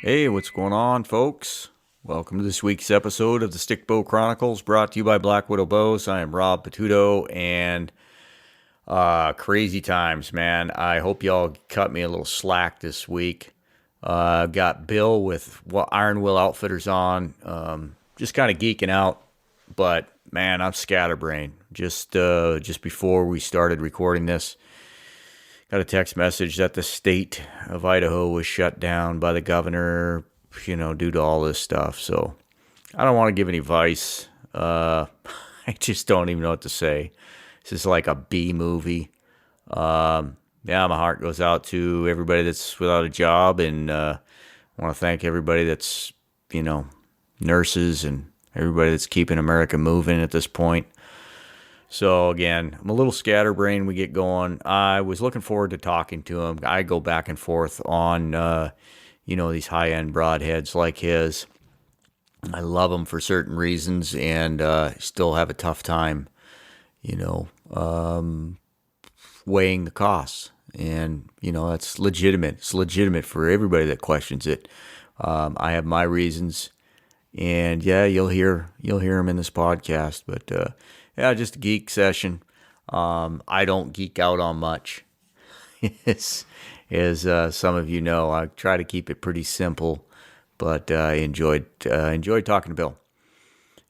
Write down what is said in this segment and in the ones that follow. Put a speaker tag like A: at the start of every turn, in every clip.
A: Hey, what's going on, folks? Welcome to this week's episode of the Stickbow Chronicles, brought to you by Black Widow Bows. I am Rob Patuto, and crazy times, man. I hope y'all cut me a little slack this week. Got Bill with Iron Will Outfitters on, just kind of geeking out, but man, I'm scatterbrained. Just before we started recording this, got a text message that the state of Idaho was shut down by the governor, due to all this stuff. So I don't want to give any advice. I just don't even know what to say. This is like a B movie. Yeah, my heart goes out to everybody that's without a job, and I want to thank everybody that's, nurses and everybody that's keeping America moving at this point. So again, I'm a little scatterbrained. We get going. I was looking forward to talking to him. I go back and forth on, these high-end broadheads like his. I love them for certain reasons, and still have a tough time, weighing the costs. And that's legitimate. It's legitimate for everybody that questions it. I have my reasons, and yeah, you'll hear them in this podcast, but. Yeah, just a geek session. I don't geek out on much, as some of you know. I try to keep it pretty simple, but I enjoyed talking to Bill.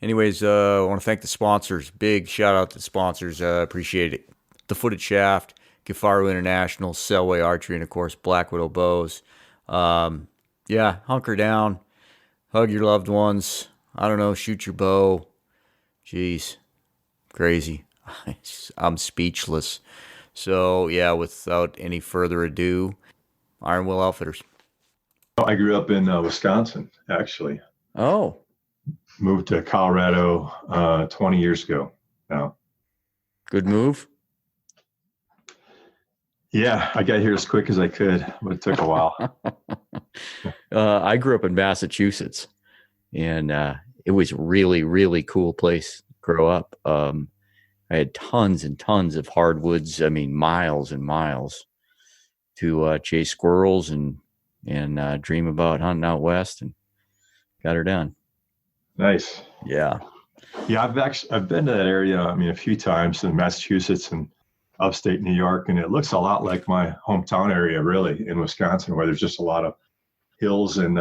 A: Anyways, I want to thank the sponsors. Big shout out to the sponsors. Appreciate it. The Footed Shaft, Kifaru International, Selway Archery, and of course Black Widow Bows. Yeah, hunker down, hug your loved ones. I don't know, shoot your bow. Jeez. Crazy. I'm speechless. So, yeah, without any further ado, Iron Will Outfitters.
B: I grew up in Wisconsin, actually.
A: Oh.
B: Moved to Colorado 20 years ago now.
A: Good move?
B: Yeah, I got here as quick as I could, but it took a while.
A: I grew up in Massachusetts, and it was really, really cool place. Grow up. I had tons and tons of hardwoods. I mean, miles and miles to chase squirrels and dream about hunting out west, and got her done.
B: Nice.
A: Yeah.
B: Yeah, I've been to that area. I mean, a few times in Massachusetts and upstate New York, and it looks a lot like my hometown area, really, in Wisconsin, where there's just a lot of hills and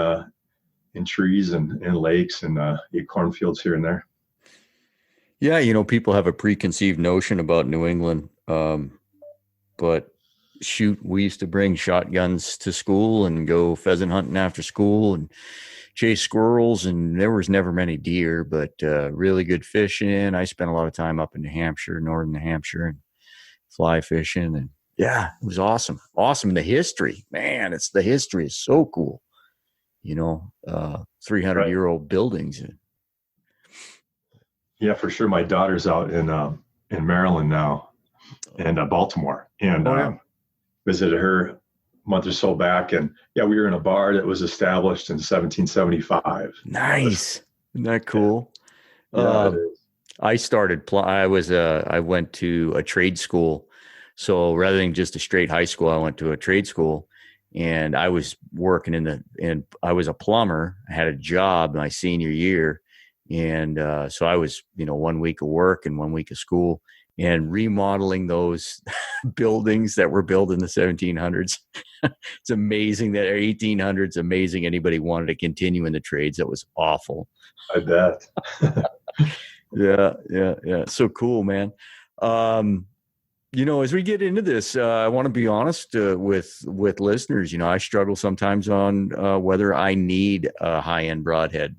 B: trees and lakes and cornfields here and there.
A: Yeah, people have a preconceived notion about New England, but shoot, we used to bring shotguns to school and go pheasant hunting after school and chase squirrels, and there was never many deer, but really good fishing. I spent a lot of time up in New Hampshire, northern New Hampshire, and fly fishing, and yeah, it was awesome. Awesome. The history, man, the history is so cool. 300-year-old buildings.
B: Yeah, for sure. My daughter's out in Maryland now, and Baltimore, and visited her a month or so back. And yeah, we were in a bar that was established in 1775.
A: Nice, isn't that cool?
B: Yeah,
A: I went to a trade school, so rather than just a straight high school, I went to a trade school, and I was working and I was a plumber. I had a job my senior year. And so I was, 1 week of work and 1 week of school, and remodeling those buildings that were built in the 1700s. It's amazing that 1800s, amazing anybody wanted to continue in the trades. That was awful.
B: I bet.
A: Yeah. So cool, man. As we get into this, I want to be honest with listeners. I struggle sometimes on whether I need a high-end broadhead.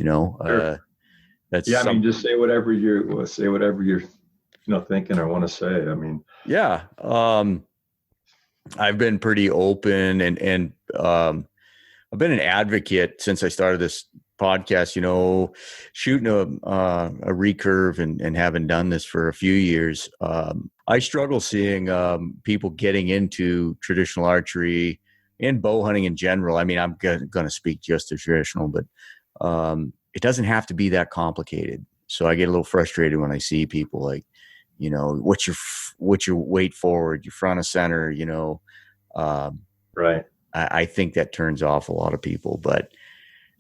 B: Sure.
A: That's
B: I mean, just say whatever you're thinking or want to say. I mean,
A: yeah. I've been pretty open and I've been an advocate since I started this podcast, shooting a recurve and having done this for a few years. I struggle seeing people getting into traditional archery and bow hunting in general. I mean, I'm going to speak just to traditional, but it doesn't have to be that complicated. So I get a little frustrated when I see people like, what's your weight forward, your front of center,
B: Right.
A: I think that turns off a lot of people. But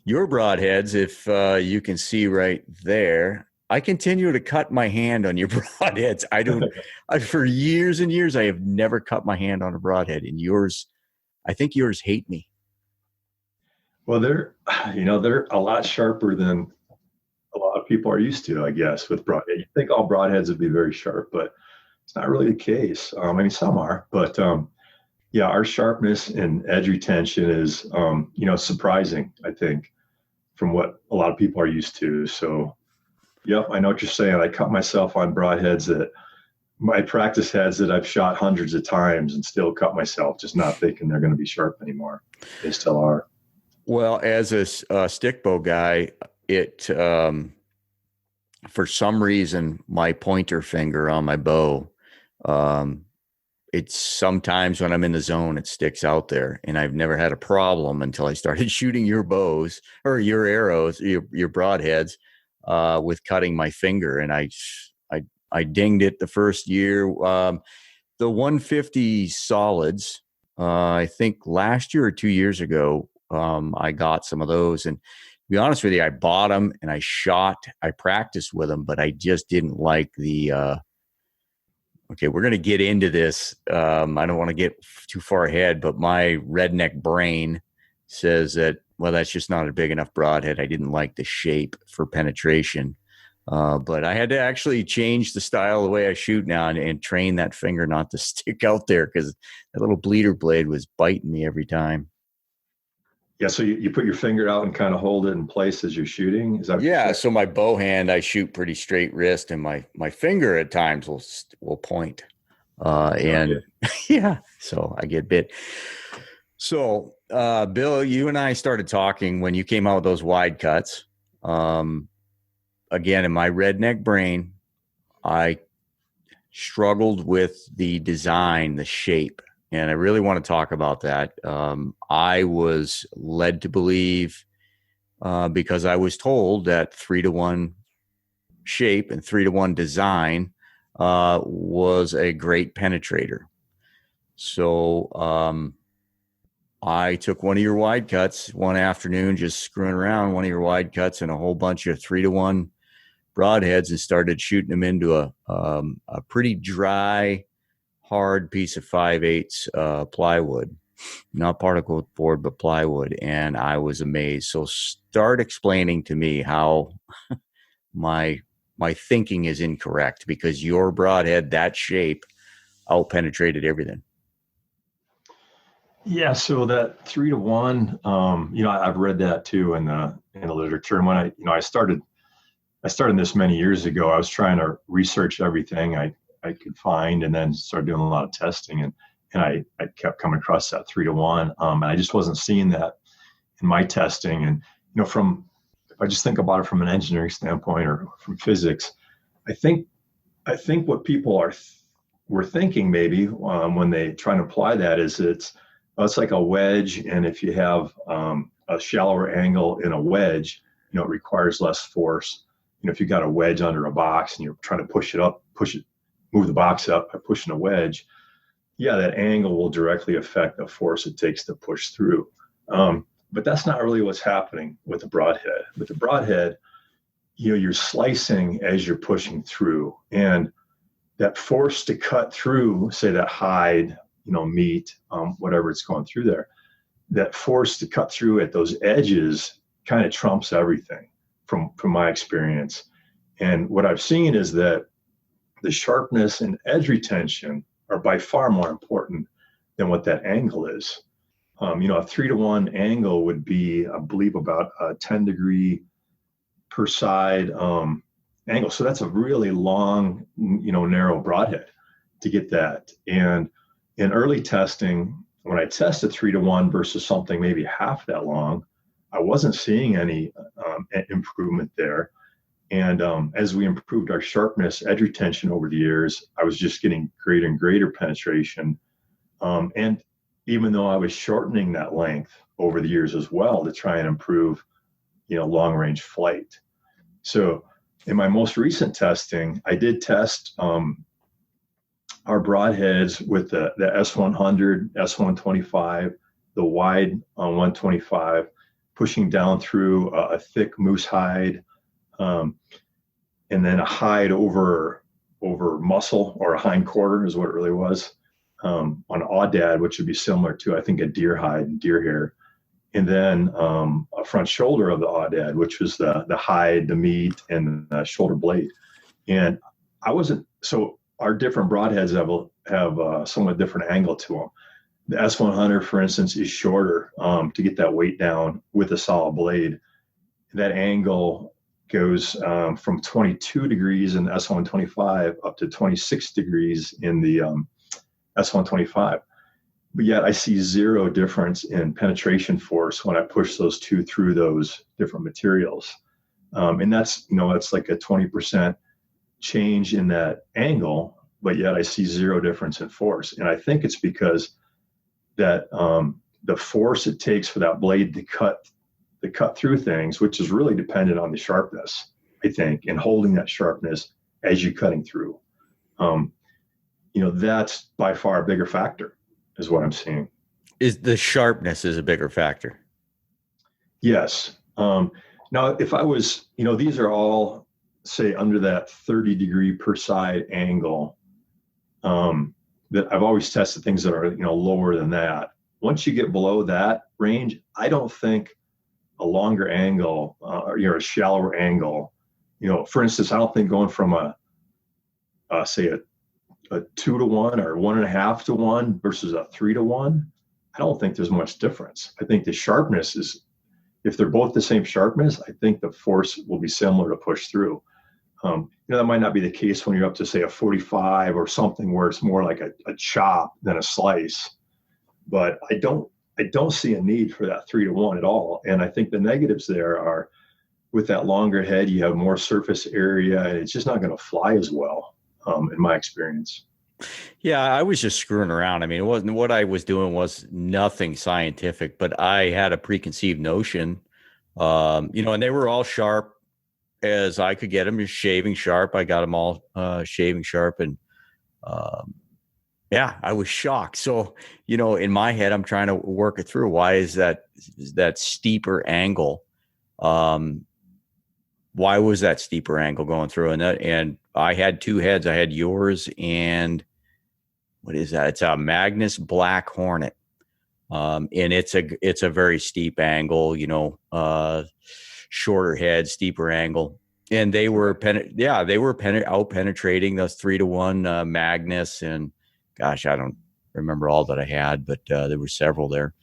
A: your broadheads, if you can see right there, I continue to cut my hand on your broadheads. For years and years, I have never cut my hand on a broadhead. And yours, I think yours hate me.
B: Well, they're a lot sharper than a lot of people are used to, I guess, with broadhead. You think all broadheads would be very sharp, but it's not really the case. I mean, some are, but yeah, our sharpness and edge retention is, surprising, I think, from what a lot of people are used to. So, yep, I know what you're saying. I cut myself on broadheads that my practice heads that I've shot hundreds of times and still cut myself, just not thinking they're going to be sharp anymore. They still are.
A: Well, as a stickbow guy, for some reason, my pointer finger on my bow, it's sometimes when I'm in the zone, it sticks out there, and I've never had a problem until I started shooting your bows or your arrows, your broadheads, with cutting my finger. And I dinged it the first year. The 150 solids, I think last year or 2 years ago, I got some of those, and to be honest with you, I bought them and I practiced with them, but I just didn't like okay, we're going to get into this. I don't want to get too far ahead, but my redneck brain says that, well, that's just not a big enough broadhead. I didn't like the shape for penetration. But I had to actually change the style of the way I shoot now and train that finger not to stick out there, because that little bleeder blade was biting me every time.
B: Yeah, so you put your finger out and kind of hold it in place as you're shooting? Is that
A: Yeah, so my bow hand, I shoot pretty straight wrist, and my finger at times will point. And yeah, so I get bit. So, Bill, you and I started talking when you came out with those wide cuts. Again, in my redneck brain, I struggled with the design, the shape. And I really want to talk about that. I was led to believe, because I was told that 3-to-1 shape and 3-to-1 design was a great penetrator. So I took one of your wide cuts one afternoon, just screwing around, one of your wide cuts and a whole bunch of 3-to-1 broadheads, and started shooting them into a pretty dry, hard piece of 5/8 plywood, not particle board, but plywood. And I was amazed. So start explaining to me how my thinking is incorrect, because your broadhead, that shape, out-penetrated everything.
B: Yeah, so that 3-to-1, I've read that too in the literature. And when I started this many years ago, I was trying to research everything I could find, and then started doing a lot of testing, and I kept coming across that 3-to-1, and I just wasn't seeing that in my testing. And if I just think about it from an engineering standpoint or from physics, I think what people were thinking maybe when they try to apply that is it's like a wedge, and if you have a shallower angle in a wedge, it requires less force. If you got a wedge under a box and you're trying to move the box up by pushing a wedge, yeah, that angle will directly affect the force it takes to push through. But that's not really what's happening with the broadhead. With the broadhead, you're slicing as you're pushing through, and that force to cut through, say that hide, meat, whatever it's going through there, that force to cut through at those edges kind of trumps everything from my experience. And what I've seen is that the sharpness and edge retention are by far more important than what that angle is. A 3-to-1 angle would be, I believe, about a 10-degree per side angle. So that's a really long, narrow broadhead to get that. And in early testing, when I tested 3-to-1 versus something maybe half that long, I wasn't seeing any improvement there. And as we improved our sharpness, edge retention over the years, I was just getting greater and greater penetration. And even though I was shortening that length over the years as well to try and improve, long range flight. So in my most recent testing, I did test our broadheads with the S100, S125, the wide on 125, pushing down through a thick moose hide, and then a hide over muscle, or a hind quarter is what it really was, on aoudad, which would be similar to, I think, a deer hide and deer hair. And then a front shoulder of the aoudad, which was the hide, the meat, and the shoulder blade. And our different broadheads have a somewhat different angle to them. The S100, for instance, is shorter to get that weight down with a solid blade. That angle goes from 22 degrees in the S125 up to 26 degrees in the S125. But yet I see zero difference in penetration force when I push those two through those different materials. And that's like a 20% change in that angle, but yet I see zero difference in force. And I think it's because that the force it takes for that blade to cut through things, which is really dependent on the sharpness, I think, and holding that sharpness as you're cutting through. That's by far a bigger factor, is what I'm seeing.
A: Is the sharpness is a bigger factor?
B: Yes. Now, if I was, these are all, say, under that 30 degree per side angle, that I've always tested things that are, lower than that. Once you get below that range, I don't think a longer angle, or a shallower angle, for instance, I don't think going from a 2-to-1 or 1.5-to-1 versus a 3-to-1, I don't think there's much difference. I think the sharpness is, if they're both the same sharpness, I think the force will be similar to push through. That might not be the case when you're up to, say, a 45 or something where it's more like a chop than a slice. But I don't see a need for that 3-to-1 at all. And I think the negatives there are, with that longer head, you have more surface area, and it's just not going to fly as well, in my experience.
A: Yeah, I was just screwing around. I mean, it wasn't, what I was doing was nothing scientific, but I had a preconceived notion, and they were all sharp as I could get them, just shaving sharp. I got them all shaving sharp, and I was shocked. So, in my head, I'm trying to work it through. Why is that steeper angle? Why was that steeper angle going through? And I had two heads. I had yours and what is that? It's a Magnus Black Hornet. And it's a very steep angle, shorter head, steeper angle. And they were out penetrating those 3-to-1 Magnus. And gosh, I don't remember all that I had, but there were several there.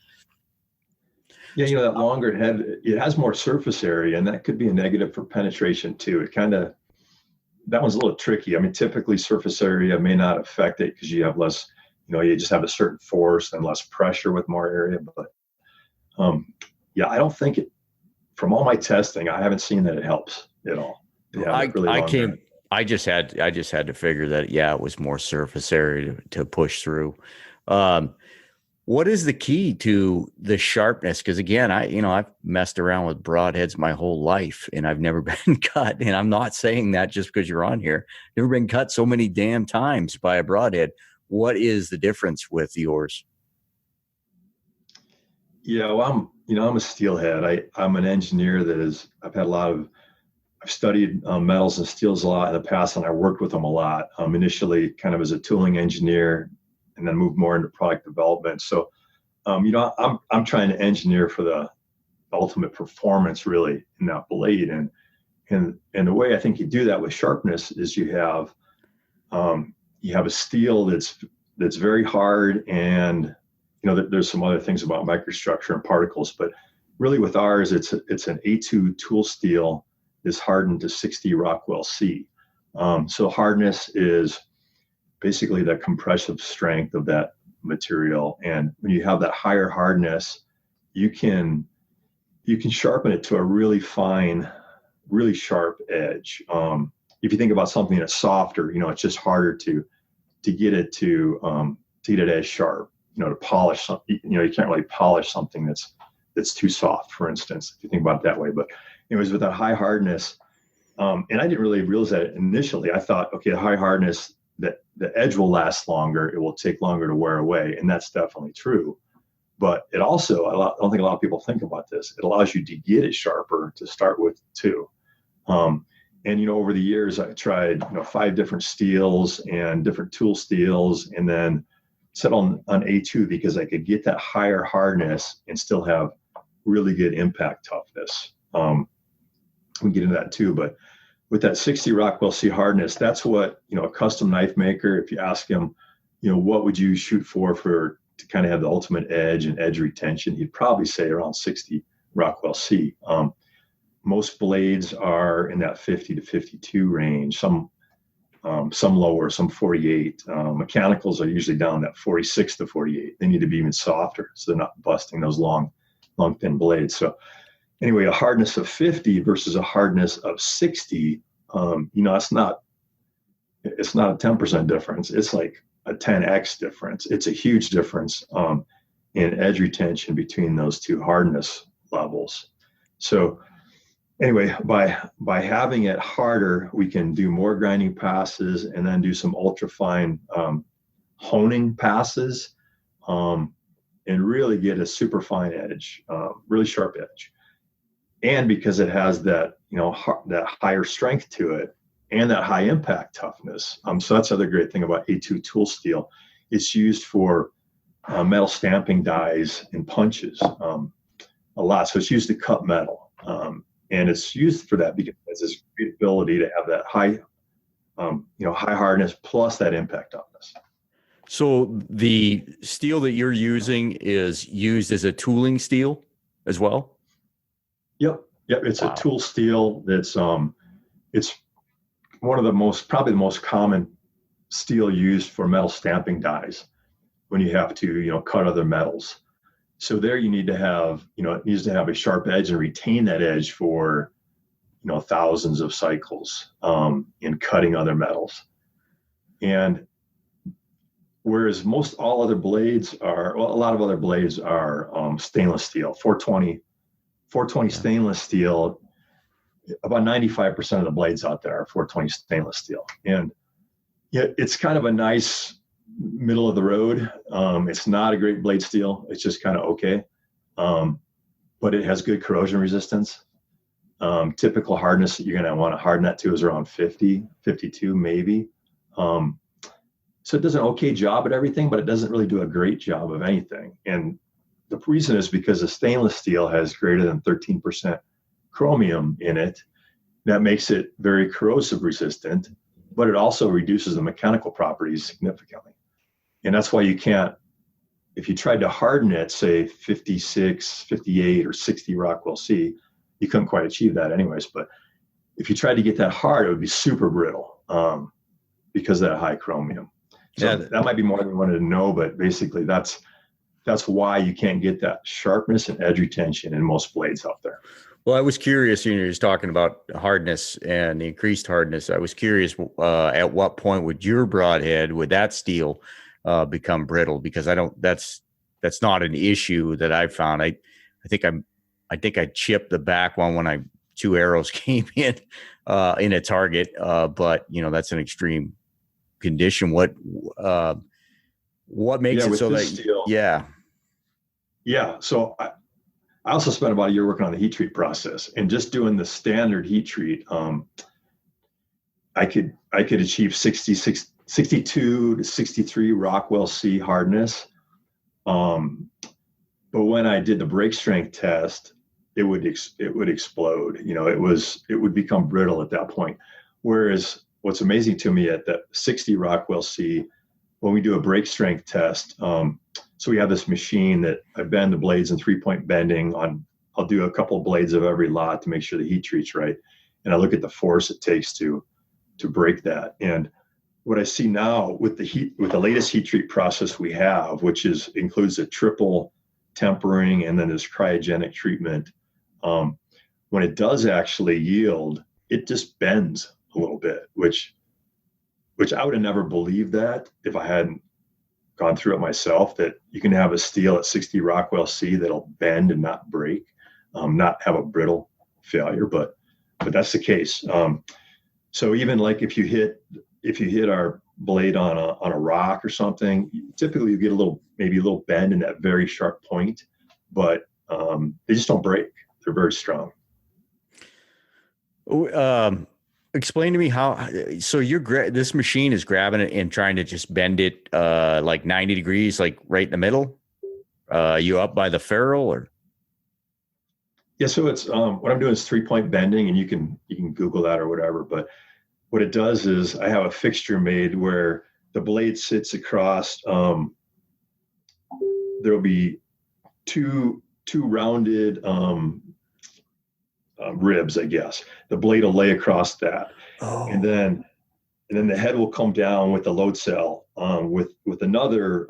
B: Yeah, that longer head, it has more surface area, and that could be a negative for penetration too. That one's a little tricky. I mean, typically surface area may not affect it because you have less, you just have a certain force and less pressure with more area. But I don't think from all my testing, I haven't seen that it helps at all.
A: I just had to figure that, it was more surface area to push through. What is the key to the sharpness? Because again, I've messed around with broadheads my whole life, and I've never been cut. And I'm not saying that just because you're on here. Never been cut so many damn times by a broadhead. What is the difference with yours?
B: Yeah, well, I'm a steelhead. I'm an engineer I've studied metals and steels a lot in the past, and I worked with them a lot. Initially, kind of as a tooling engineer, and then moved more into product development. So, I'm trying to engineer for the ultimate performance, really, in that blade. And the way I think you do that with sharpness is you have a steel that's very hard, and there's some other things about microstructure and particles, but really with ours, it's an A2 tool steel is hardened to 60 Rockwell C. So hardness is basically the compressive strength of that material. And when you have that higher hardness, you can sharpen it to a really fine, really sharp edge. If you think about something that's softer, it's just harder to get it to get it as sharp, to polish something. You can't really polish something that's too soft, for instance, if you think about it that way. But anyways, with that high hardness, and I didn't really realize that initially. I thought, okay, the high hardness, that the edge will last longer, it will take longer to wear away, and that's definitely true. But it also, I don't think a lot of people think about this. It allows you to get it sharper to start with too. And, over the years, I tried, 5 different steels and different tool steels, and then settled on A2 because I could get that higher hardness and still have really good impact toughness. We get into that too, but with that 60 Rockwell C hardness, that's what, a custom knife maker, if you ask him, what would you shoot for to kind of have the ultimate edge and edge retention, he'd probably say around 60 Rockwell C. Most blades are in that 50 to 52 range, some lower, some 48. Mechanicals are usually down that 46 to 48. They need to be even softer so they're not busting those long, thin blades. So anyway, a hardness of 50 versus a hardness of 60, it's not a 10% difference. It's like a 10x difference. It's a huge difference in edge retention between those two hardness levels. So anyway, by having it harder, we can do more grinding passes and then do some ultra fine honing passes and really get a super fine edge, really sharp edge. And because it has that, that higher strength to it and that high impact toughness. So that's the other great thing about A2 tool steel. It's used for metal stamping dies and punches a lot. So it's used to cut metal. And it's used for that because it has this great ability to have that high, high hardness plus that impact toughness.
A: So the steel that you're using is used as a tooling steel as well?
B: Yep. It's a tool steel. It's one of probably the most common steel used for metal stamping dies when you have to, cut other metals. So there you need to have, it needs to have a sharp edge and retain that edge for, thousands of cycles in cutting other metals. And whereas a lot of other blades are stainless steel, 420 stainless steel. About 95% of the blades out there are 420 stainless steel. And it's kind of a nice middle of the road. It's not a great blade steel. It's just kind of okay. But it has good corrosion resistance. Typical hardness that you're going to want to harden that to is around 50, 52 maybe. So it does an okay job at everything, but it doesn't really do a great job of anything. And the reason is because the stainless steel has greater than 13% chromium in it. That makes it very corrosive resistant, but it also reduces the mechanical properties significantly. And that's why you can't, if you tried to harden it, say 56, 58, or 60 Rockwell C, you couldn't quite achieve that anyways. But if you tried to get that hard, it would be super brittle because of that high chromium. So that might be more than you wanted to know, but basically that's why you can't get that sharpness and edge retention in most blades out there.
A: Well, I was curious, you're just talking about hardness and the increased hardness. I was curious at what point would that steel become brittle? Because that's not an issue that I've found. I think I chipped the back one when 2 arrows came in a target. But that's an extreme condition. What makes it so that
B: steel, so I also spent about a year working on the heat treat process, and just doing the standard heat treat, I could achieve 62 to 63 Rockwell C hardness. But when I did the break strength test, it would explode. It would become brittle at that point. Whereas what's amazing to me at that 60 Rockwell C, when we do a break strength test, so we have this machine that I bend the blades in 3-point bending on. I'll do a couple of blades of every lot to make sure the heat treat's right, and I look at the force it takes to break that. And what I see now with the latest heat treat process we have, which includes a triple tempering and then this cryogenic treatment, when it does actually yield, it just bends a little bit, which I would have never believed that if I hadn't gone through it myself, that you can have a steel at 60 Rockwell C that'll bend and not break, not have a brittle failure, but that's the case. So even like if you hit our blade on a rock or something, typically you get maybe a little bend in that very sharp point, but they just don't break. They're very strong.
A: Explain to me how. So this machine is grabbing it and trying to just bend it like 90 degrees, like right in the middle. You up by the ferrule or?
B: Yeah, so it's what I'm doing is 3-point bending, and you can Google that or whatever. But what it does is I have a fixture made where the blade sits across. There'll be two rounded ribs, I guess. The blade will lay across that, and then the head will come down with the load cell with another.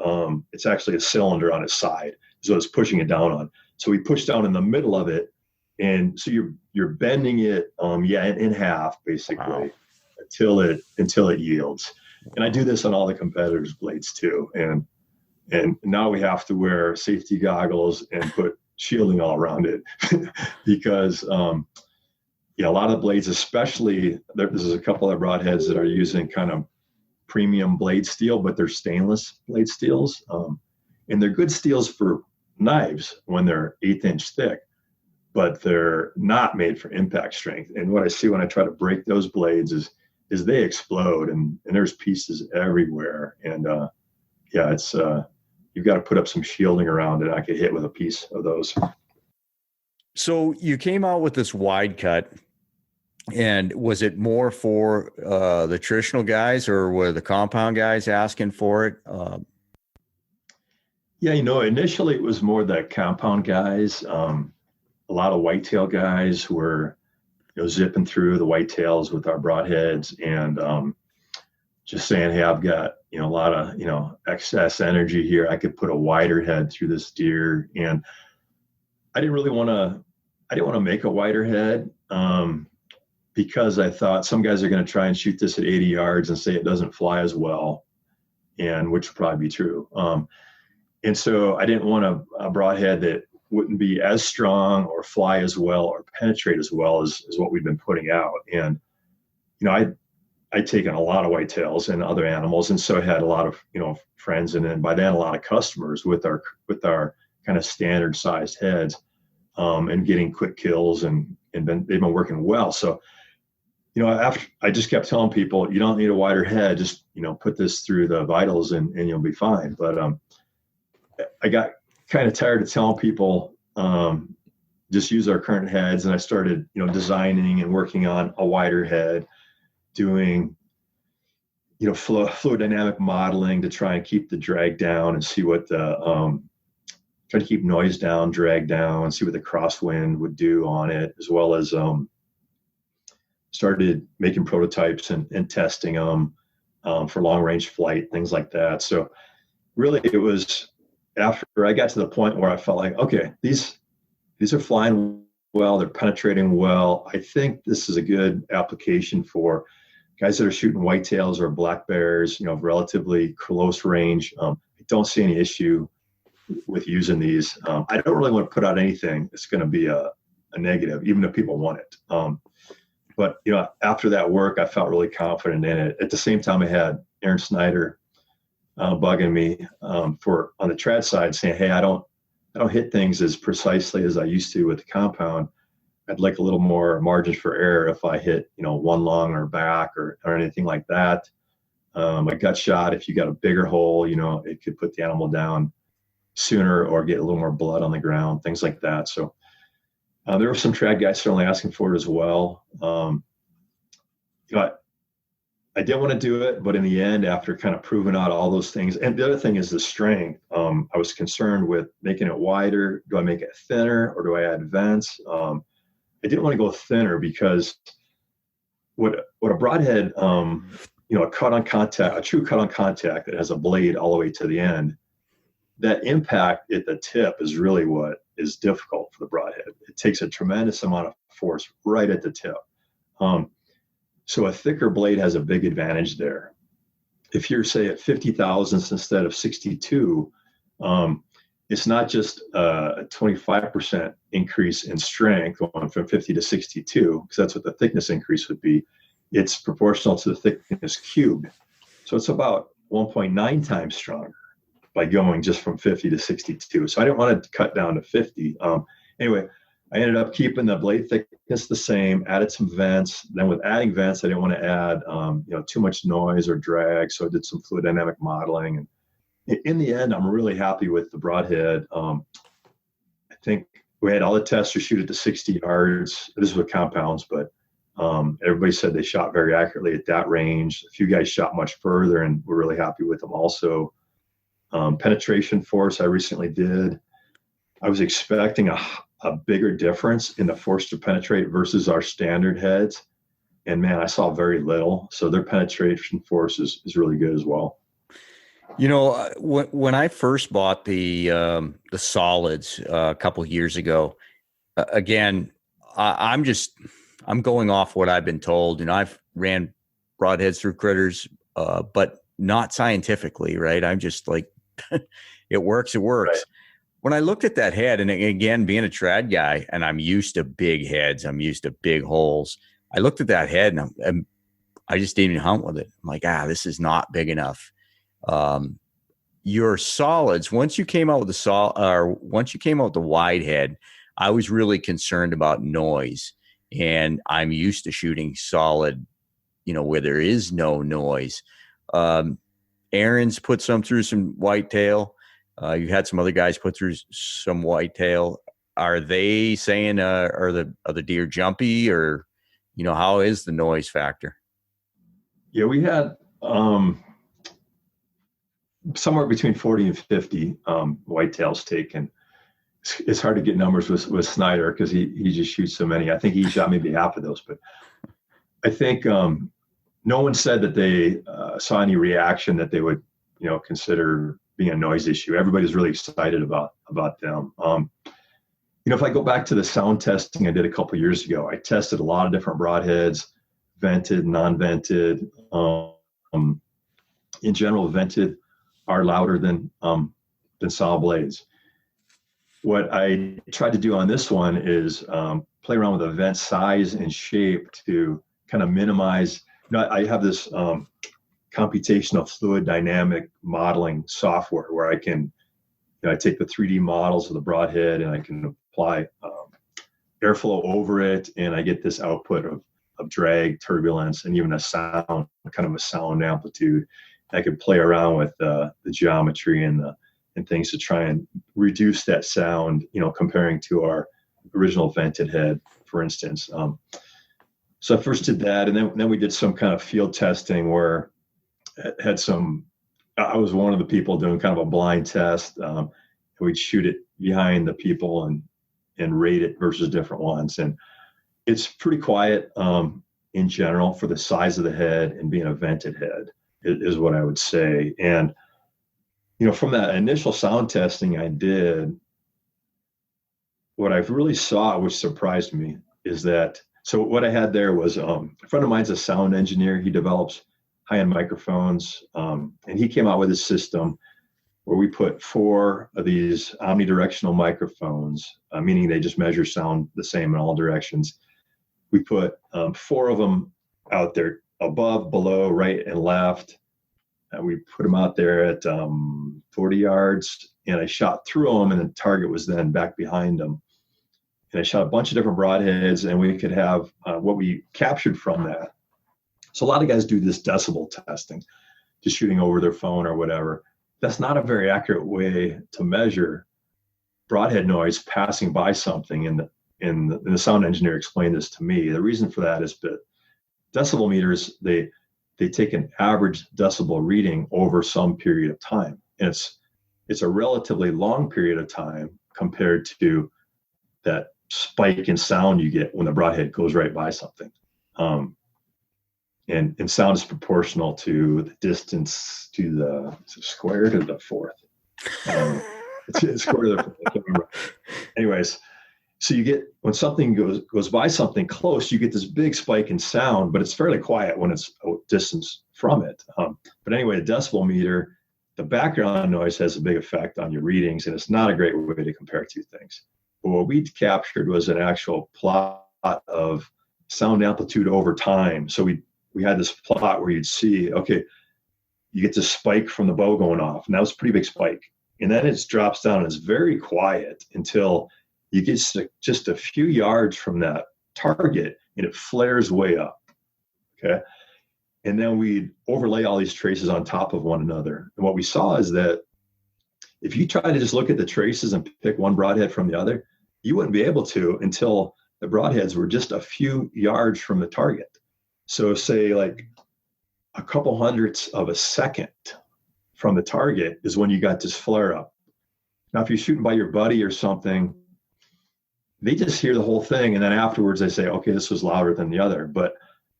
B: It's actually a cylinder on its side, so it's pushing it down on. So we push down in the middle of it, and so you're bending it, in half basically. Wow. until it yields. And I do this on all the competitors' blades too. And now we have to wear safety goggles and put shielding all around it because a lot of the blades, especially there's a couple of broadheads that are using kind of premium blade steel, but they're stainless blade steels. And they're good steels for knives when they're 1/8 inch thick, but they're not made for impact strength. And what I see when I try to break those blades is they explode and there's pieces everywhere. And it's you've got to put up some shielding around it. I could hit with a piece of those.
A: So you came out with this wide cut, and was it more for the traditional guys, or were the compound guys asking for it?
B: Initially it was more the compound guys. A lot of whitetail guys were, zipping through the whitetails with our broadheads and just saying, hey, I've got, a lot of, excess energy here. I could put a wider head through this deer. And I didn't want to make a wider head because I thought some guys are going to try and shoot this at 80 yards and say it doesn't fly as well, and which would probably be true. And so I didn't want a broadhead that wouldn't be as strong or fly as well or penetrate as well as what we've been putting out. And, I'd taken a lot of whitetails and other animals. And so I had a lot of, friends, and then by then a lot of customers with our kind of standard sized heads and getting quick kills and they've been working well. So, after I just kept telling people, you don't need a wider head, just, put this through the vitals and you'll be fine. But I got kind of tired of telling people just use our current heads, and I started designing and working on a wider head, doing fluid dynamic modeling to try and keep the drag down and see what the try to keep noise down, drag down, and see what the crosswind would do on it, as well as started making prototypes and testing them for long range flight, things like that. So really it was after I got to the point where I felt like, okay, these are flying well, they're penetrating well. I think this is a good application for guys that are shooting whitetails or black bears, relatively close range. I don't see any issue with using these. I don't really want to put out anything that's going to be a negative, even if people want it. But after that work, I felt really confident in it. At the same time, I had Aaron Snyder bugging me on the trad side, saying, hey, I don't hit things as precisely as I used to with the compound. I'd like a little more margin for error if I hit, one lung or back or anything like that. A gut shot, if you got a bigger hole, it could put the animal down sooner or get a little more blood on the ground, things like that. So there were some trad guys certainly asking for it as well. I didn't want to do it, but in the end, after kind of proving out all those things, and the other thing is the strength. I was concerned with making it wider. Do I make it thinner or do I add vents? I didn't want to go thinner because what a broadhead, a true cut on contact that has a blade all the way to the end, that impact at the tip is really what is difficult for the broadhead. It takes a tremendous amount of force right at the tip. So a thicker blade has a big advantage there. If you're, say, at 50 thousandths instead of 62, it's not just a 25% increase in strength going from 50 to 62, because that's what the thickness increase would be. It's proportional to the thickness cubed. So it's about 1.9 times stronger by going just from 50 to 62. So I didn't want to cut down to 50. Anyway, I ended up keeping the blade thickness the same, added some vents. Then with adding vents, I didn't want to add too much noise or drag. So I did some fluid dynamic modeling. And in the end, I'm really happy with the broadhead. I think we had all the testers shoot it to 60 yards. This is with compounds, but everybody said they shot very accurately at that range. A few guys shot much further, and we're really happy with them also. Penetration force I recently did. I was expecting a bigger difference in the force to penetrate versus our standard heads. And man, I saw very little. So their penetration force is really good as well.
A: You know, when I first bought the solids a couple of years ago, again, I'm going off what I've been told. You know, I've ran broadheads through critters, but not scientifically, right? I'm just like, it works. Right. When I looked at that head, and again, being a trad guy, and I'm used to big heads, I'm used to big holes. I looked at that head, and I just didn't even hunt with it. I'm like, this is not big enough. Your solids, once you came out with the wide head, I was really concerned about noise, and I'm used to shooting solid, where there is no noise. Aaron's put some through some whitetail. You had some other guys put through some whitetail. Are they saying, are the deer jumpy, or, how is the noise factor?
B: Yeah, we had somewhere between 40 and 50 whitetails taken. It's hard to get numbers with Snyder because he just shoots so many. I think he shot maybe half of those, but I think no one said that they saw any reaction that they would, consider being a noise issue. Everybody's really excited about them. If I go back to the sound testing I did a couple of years ago, I tested a lot of different broadheads, vented, non-vented. In general, vented are louder than saw blades. What I tried to do on this one is play around with the vent size and shape to kind of minimize. I have this computational fluid dynamic modeling software where I can, I take the 3D models of the broadhead and I can apply airflow over it, and I get this output of drag, turbulence, and even a sound, kind of a sound amplitude. I can play around with the geometry and things to try and reduce that sound, comparing to our original vented head, for instance. So I first did that, and then we did some kind of field testing where I was one of the people doing kind of a blind test. We'd shoot it behind the people and rate it versus different ones. And it's pretty quiet in general for the size of the head and being a vented head is what I would say. And, from that initial sound testing I did, what I really saw, which surprised me, is that, so what I had there was a friend of mine's a sound engineer. He develops high-end microphones, and he came out with a system where we put 4 of these omnidirectional microphones, meaning they just measure sound the same in all directions. We put 4 of them out there, above, below, right, and left. And we put them out there at 40 yards, and I shot through them, and the target was then back behind them. And I shot a bunch of different broadheads, and we could have what we captured from that. So a lot of guys do this decibel testing, just shooting over their phone or whatever. That's not a very accurate way to measure broadhead noise passing by something. And the sound engineer explained this to me. The reason for that is that decibel meters, they take an average decibel reading over some period of time. And it's a relatively long period of time compared to that spike in sound you get when the broadhead goes right by something. And sound is proportional to the distance to the square to the fourth. It's square to the fourth. I can't remember. Anyways, so you get, when something goes by something close, you get this big spike in sound, but it's fairly quiet when it's a distance from it. But anyway, the decibel meter, the background noise has a big effect on your readings, and it's not a great way to compare two things. But what we captured was an actual plot of sound amplitude over time. So we had this plot where you'd see, okay, you get this spike from the bow going off, and that was a pretty big spike. And then it drops down and it's very quiet until you get just a few yards from that target, and it flares way up. Okay. And then we overlay all these traces on top of one another. And what we saw is that if you try to just look at the traces and pick one broadhead from the other, you wouldn't be able to until the broadheads were just a few yards from the target. So say like a couple hundredths of a second from the target is when you got this flare up. Now, if you're shooting by your buddy or something, they just hear the whole thing. And then afterwards they say, okay, this was louder than the other. But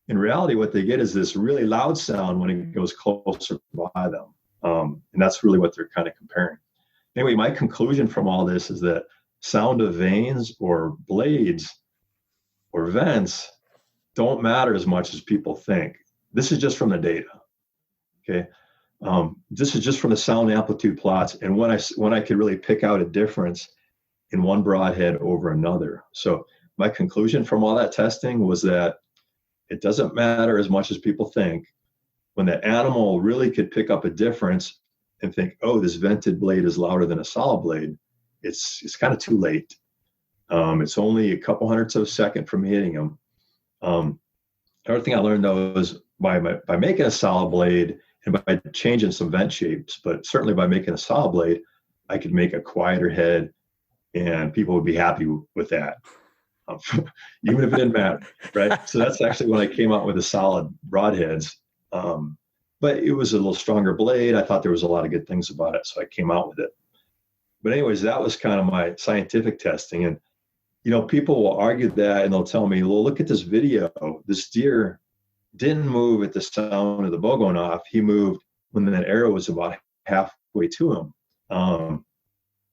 B: in reality, what they get is this really loud sound when it goes closer by them. And that's really what they're kind of comparing. Anyway, my conclusion from all this is that sound of vanes or blades or vents don't matter as much as people think. This is just from the data. Okay. This is just from the sound amplitude plots. And when I could really pick out a difference in one broadhead over another. So my conclusion from all that testing was that it doesn't matter as much as people think. When the animal really could pick up a difference and think, oh, this vented blade is louder than a solid blade, it's kind of too late. It's only a couple hundredths of a second from hitting them. Another thing I learned though is by making a solid blade and by changing some vent shapes, but certainly by making a solid blade, I could make a quieter head and people would be happy with that. Even if it didn't matter, right? So that's actually when I came out with the solid broadheads. But it was a little stronger blade. I thought there was a lot of good things about it, so I came out with it. But anyways, that was kind of my scientific testing. And, you know, people will argue that and they'll tell me, well, look at this video. This deer didn't move at the sound of the bow going off. He moved when that arrow was about halfway to him. And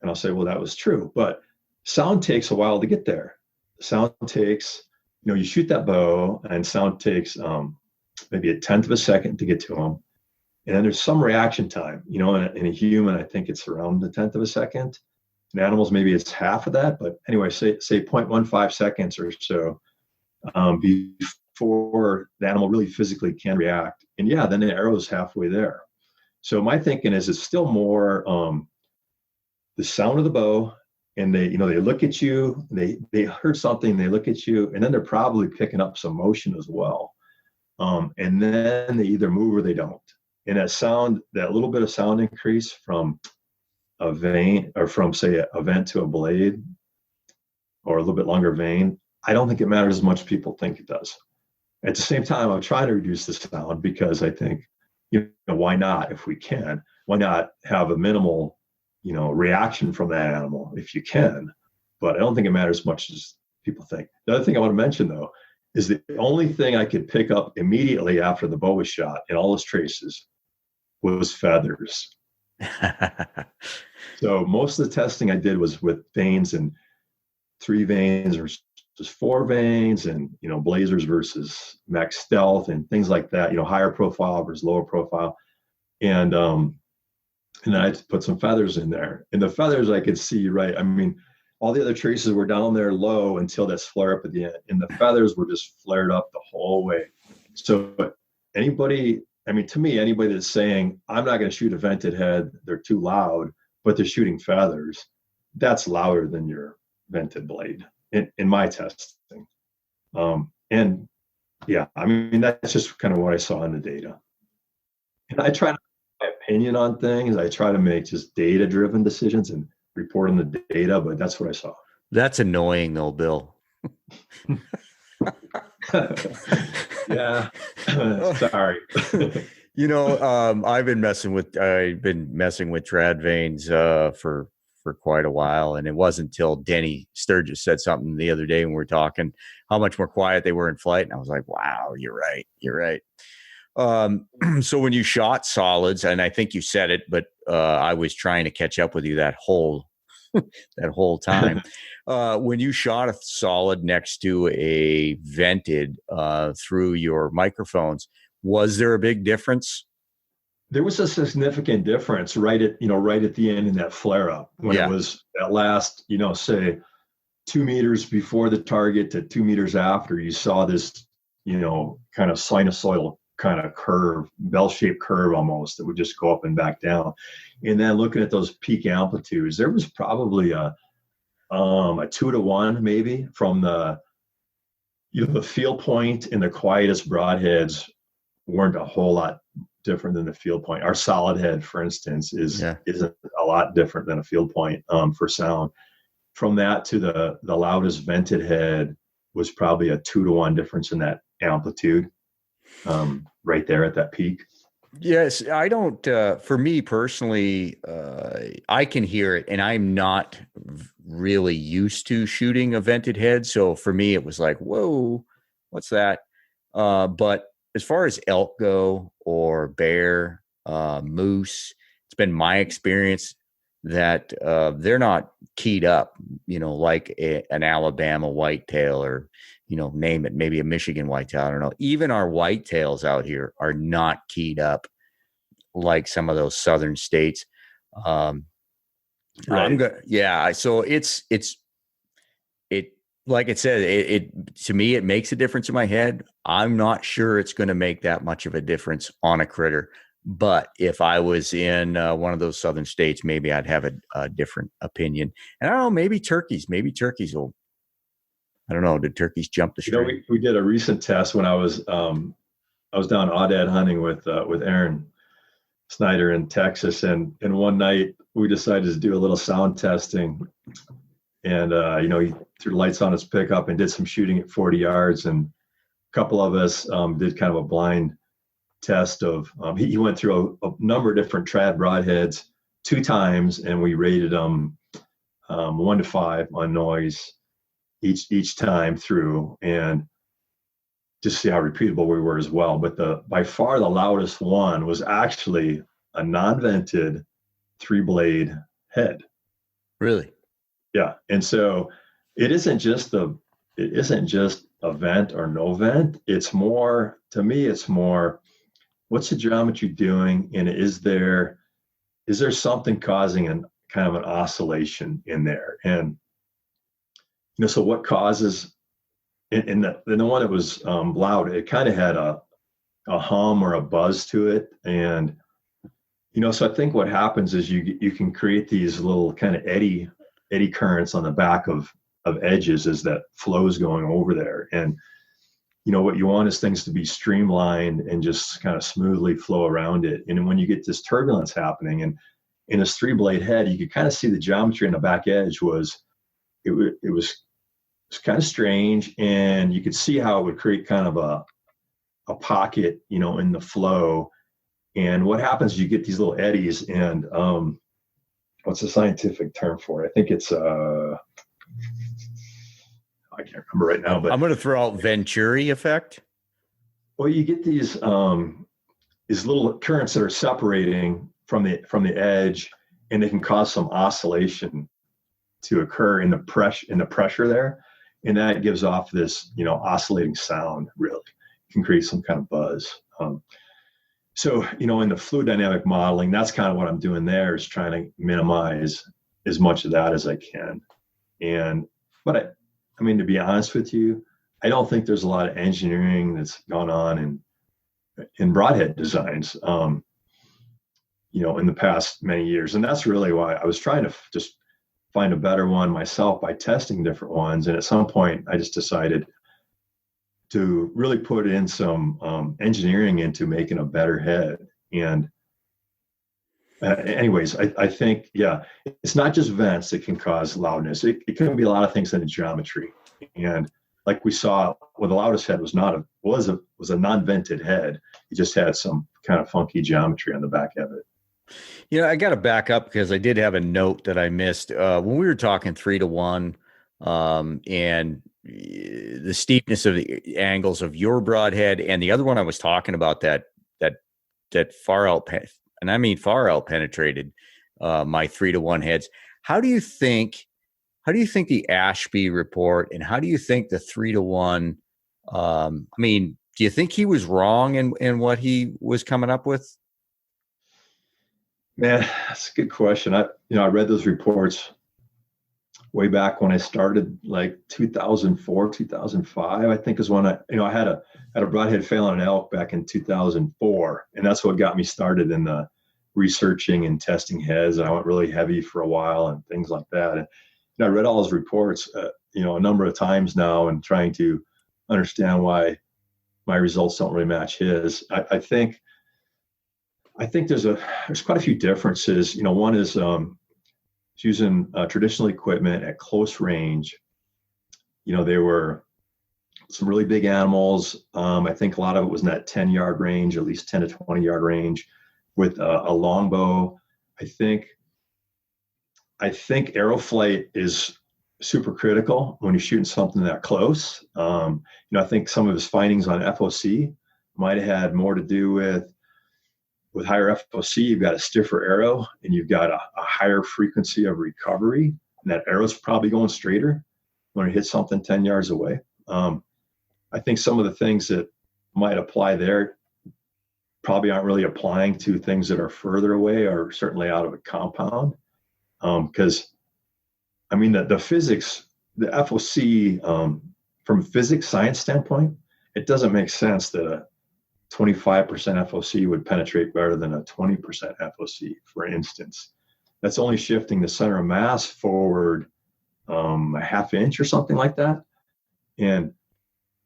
B: I'll say, well, that was true. But sound takes a while to get there. Sound takes, you know, you shoot that bow and sound takes maybe a tenth of a second to get to them. And then there's some reaction time, you know, in a human, I think it's around a tenth of a second. In animals, maybe it's half of that. But anyway, say 0.15 seconds or so before the animal really physically can react. And yeah, then the arrow's halfway there. So my thinking is it's still more the sound of the bow, and they look at you, they heard something, they look at you, and then they're probably picking up some motion as well. And then they either move or they don't. And that little bit of sound increase from a vane, or from say a vent to a blade, or a little bit longer vane, I don't think it matters as much as people think it does. At the same time, I'm trying to reduce the sound because I think, you know, why not? If we can, why not have a minimal, you know, reaction from that animal if you can? But I don't think it matters as much as people think. The other thing I want to mention though is the only thing I could pick up immediately after the bow was shot in all its traces was feathers. So most of the testing I did was with vanes, and 3 vanes versus 4 vanes, and, you know, blazers versus max stealth and things like that, you know, higher profile versus lower profile. And then I put some feathers in there, and the feathers I could see, right? I mean, all the other traces were down there low until this flare up at the end, and the feathers were just flared up the whole way. So to me, anybody that's saying, I'm not going to shoot a vented head, they're too loud, but they're shooting feathers, that's louder than your vented blade in my testing. And yeah, I mean, that's just kind of what I saw in the data. And I try to my opinion on things. I try to make just data-driven decisions and report on the data, but that's what I saw.
A: That's annoying though, Bill.
B: Yeah. Sorry.
A: You know, I've been messing with trad vanes for quite a while, and it wasn't until Denny Sturgis said something the other day when we were talking how much more quiet they were in flight, and I was like, wow, you're right. So when you shot solids, and I think you said it, but I was trying to catch up with you that whole time. When you shot a solid next to a vented through your microphones, was there a big difference?
B: There was a significant difference right at the end in that flare up when it was that last, you know, say 2 meters before the target to 2 meters after, you saw this, you know, kind of sinusoidal kind of curve, bell-shaped curve almost, that would just go up and back down. And then looking at those peak amplitudes, there was probably a 2-to-1 maybe from the field point, and the quietest broadheads weren't a whole lot different than the field point. Our solid head, for instance, isn't a lot different than a field point for sound. From that to the loudest vented head was probably a 2-to-1 difference in that amplitude, right there at that peak.
A: Yes, I don't, for me personally, I can hear it, and I'm not really used to shooting a vented head. So for me, it was like, whoa, what's that? But as far as elk go, or bear, moose, it's been my experience that they're not keyed up, like an Alabama whitetail, or, name it, maybe a Michigan whitetail. I don't know. Even our whitetails out here are not keyed up like some of those southern states.
B: Right.
A: So it, like it said, it to me, it makes a difference in my head. I'm not sure it's going to make that much of a difference on a critter. But if I was in one of those southern states, maybe I'd have a different opinion. And I don't know, maybe turkeys will, I don't know. Did turkeys jump the string?
B: We did a recent test when I was down aoudad hunting with Aaron Snyder in Texas. And one night we decided to do a little sound testing, and, he threw lights on his pickup and did some shooting at 40 yards. And a couple of us did kind of a blind test of, he went through a number of different trad broadheads 2 times, and we rated them 1 to 5 on noise each time through, and just see how repeatable we were as well. But by far the loudest one was actually a non-vented 3-blade head.
A: Really?
B: Yeah. And so it isn't just a vent or no vent. It's more, to me, what's the geometry doing? And is there something causing an kind of an oscillation in there? And, so what causes, and the one that was loud, it kind of had a hum or a buzz to it. And, so I think what happens is you can create these little kind of eddy currents on the back of edges as that flow is going over there. And, what you want is things to be streamlined and just kind of smoothly flow around it. And when you get this turbulence happening, and in this 3-blade head, you could kind of see the geometry on the back edge was kind of strange, and you could see how it would create kind of a pocket, in the flow. And what happens is you get these little eddies, and what's the scientific term for it? I think it's I can't remember right now, but
A: I'm going to throw out Venturi effect.
B: Well, you get these little currents that are separating from the edge, and they can cause some oscillation to occur in the pressure there, and that gives off this oscillating sound. Really, it can create some kind of buzz. So in the fluid dynamic modeling, that's kind of what I'm doing there, is trying to minimize as much of that as I can. But I mean, to be honest with you, I don't think there's a lot of engineering that's gone on in broadhead designs, in the past many years. And that's really why I was trying to just find a better one myself by testing different ones. And at some point, I just decided to really put in some engineering into making a better head. And anyways, I think, it's not just vents that can cause loudness. It can be a lot of things in the geometry. And like we saw, well, the loudest head was a non-vented head. It just had some kind of funky geometry on the back of it.
A: I got to back up because I did have a note that I missed when we were talking 3-to-1, and the steepness of the angles of your broadhead, and the other one I was talking about that far out, and I mean far out penetrated my 3-to-1 heads. How do you think the Ashby report, and how do you think the 3-to-1? I mean, do you think he was wrong in what he was coming up with?
B: Man, that's a good question. I read those reports way back when I started, like 2004, 2005, I think is when I had a broadhead fail on an elk back in 2004. And that's what got me started in the researching and testing heads. And I went really heavy for a while and things like that. And I read all his reports, a number of times now, and trying to understand why my results don't really match his. I think there's quite a few differences. One is using traditional equipment at close range. They were some really big animals. I think a lot of it was in that 10-yard range, at least 10 to 20-yard range, with a longbow. I think arrow flight is super critical when you're shooting something that close. I think some of his findings on FOC might have had more to do with higher FOC. You've got a stiffer arrow and you've got a higher frequency of recovery, and that arrow's probably going straighter when it hits something 10 yards away. I think some of the things that might apply there probably aren't really applying to things that are further away or certainly out of a compound. Because the physics, the FOC, from a physics science standpoint, it doesn't make sense that a 25% FOC would penetrate better than a 20% FOC, for instance. That's only shifting the center of mass forward a half inch or something like that. And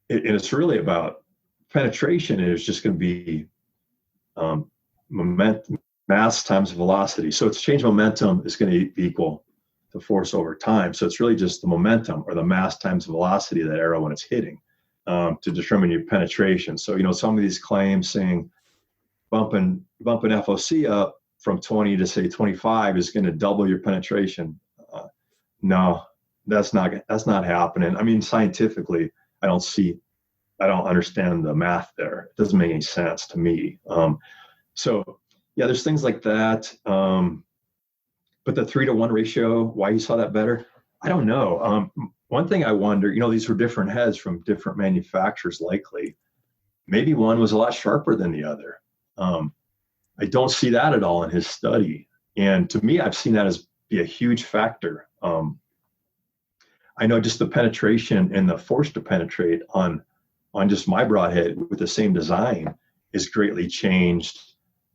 B: it's really about penetration. Is just going to be mass times velocity. So its change momentum is going to be equal to force over time. So it's really just the momentum, or the mass times velocity of that arrow when it's hitting, to determine your penetration. So, some of these claims saying bumping FOC up from 20 to say 25 is going to double your penetration. No, that's not happening. Scientifically, I don't understand the math there. It doesn't make any sense to me. So yeah, there's things like that. But the 3-to-1 ratio, why you saw that better, I don't know. One thing I wonder, these were different heads from different manufacturers, likely. Maybe one was a lot sharper than the other. I don't see that at all in his study. And to me, I've seen that as be a huge factor. I know just the penetration and the force to penetrate on just my broadhead with the same design is greatly changed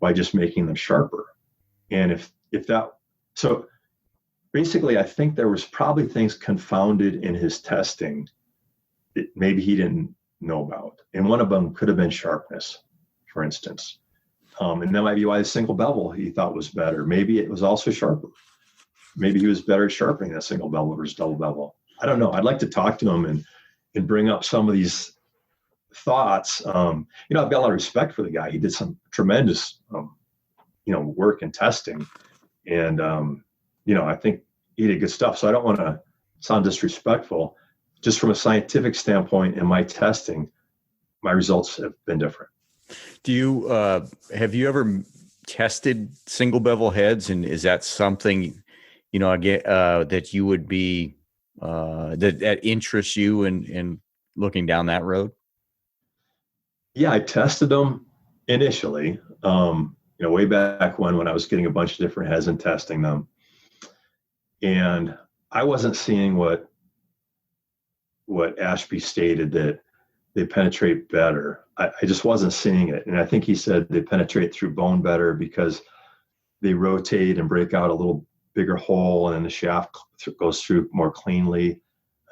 B: by just making them sharper. And so basically, I think there was probably things confounded in his testing that maybe he didn't know about. And one of them could have been sharpness, for instance. And that might be why the single bevel he thought was better. Maybe it was also sharper. Maybe he was better at sharpening that single bevel versus double bevel. I don't know. I'd like to talk to him and bring up some of these thoughts. I've got a lot of respect for the guy. He did some tremendous, work in testing. And, I think he did good stuff. So I don't want to sound disrespectful. Just from a scientific standpoint in my testing, my results have been different.
A: Do you, have you ever tested single bevel heads? And is that something, that you would be, that interests you in looking down that road?
B: Yeah, I tested them initially, way back when I was getting a bunch of different heads and testing them. And I wasn't seeing what Ashby stated, that they penetrate better. I just wasn't seeing it. And I think he said they penetrate through bone better because they rotate and break out a little bigger hole, and then the shaft goes through more cleanly.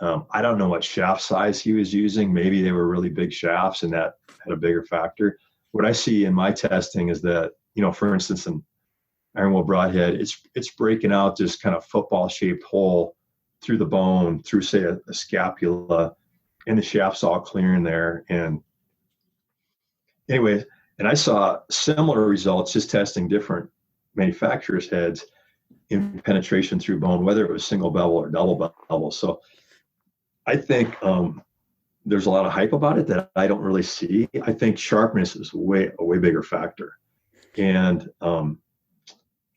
B: I don't know what shaft size he was using. Maybe they were really big shafts and that had a bigger factor. What I see in my testing is that, for instance, an ironwood broadhead, it's breaking out this kind of football shaped hole through the bone, through say a scapula, and the shaft's all clear in there. And anyway, and I saw similar results just testing different manufacturers' heads in penetration through bone, whether it was single bevel or double bevel. So I think there's a lot of hype about it that I don't really see. I think sharpness is a way bigger factor. And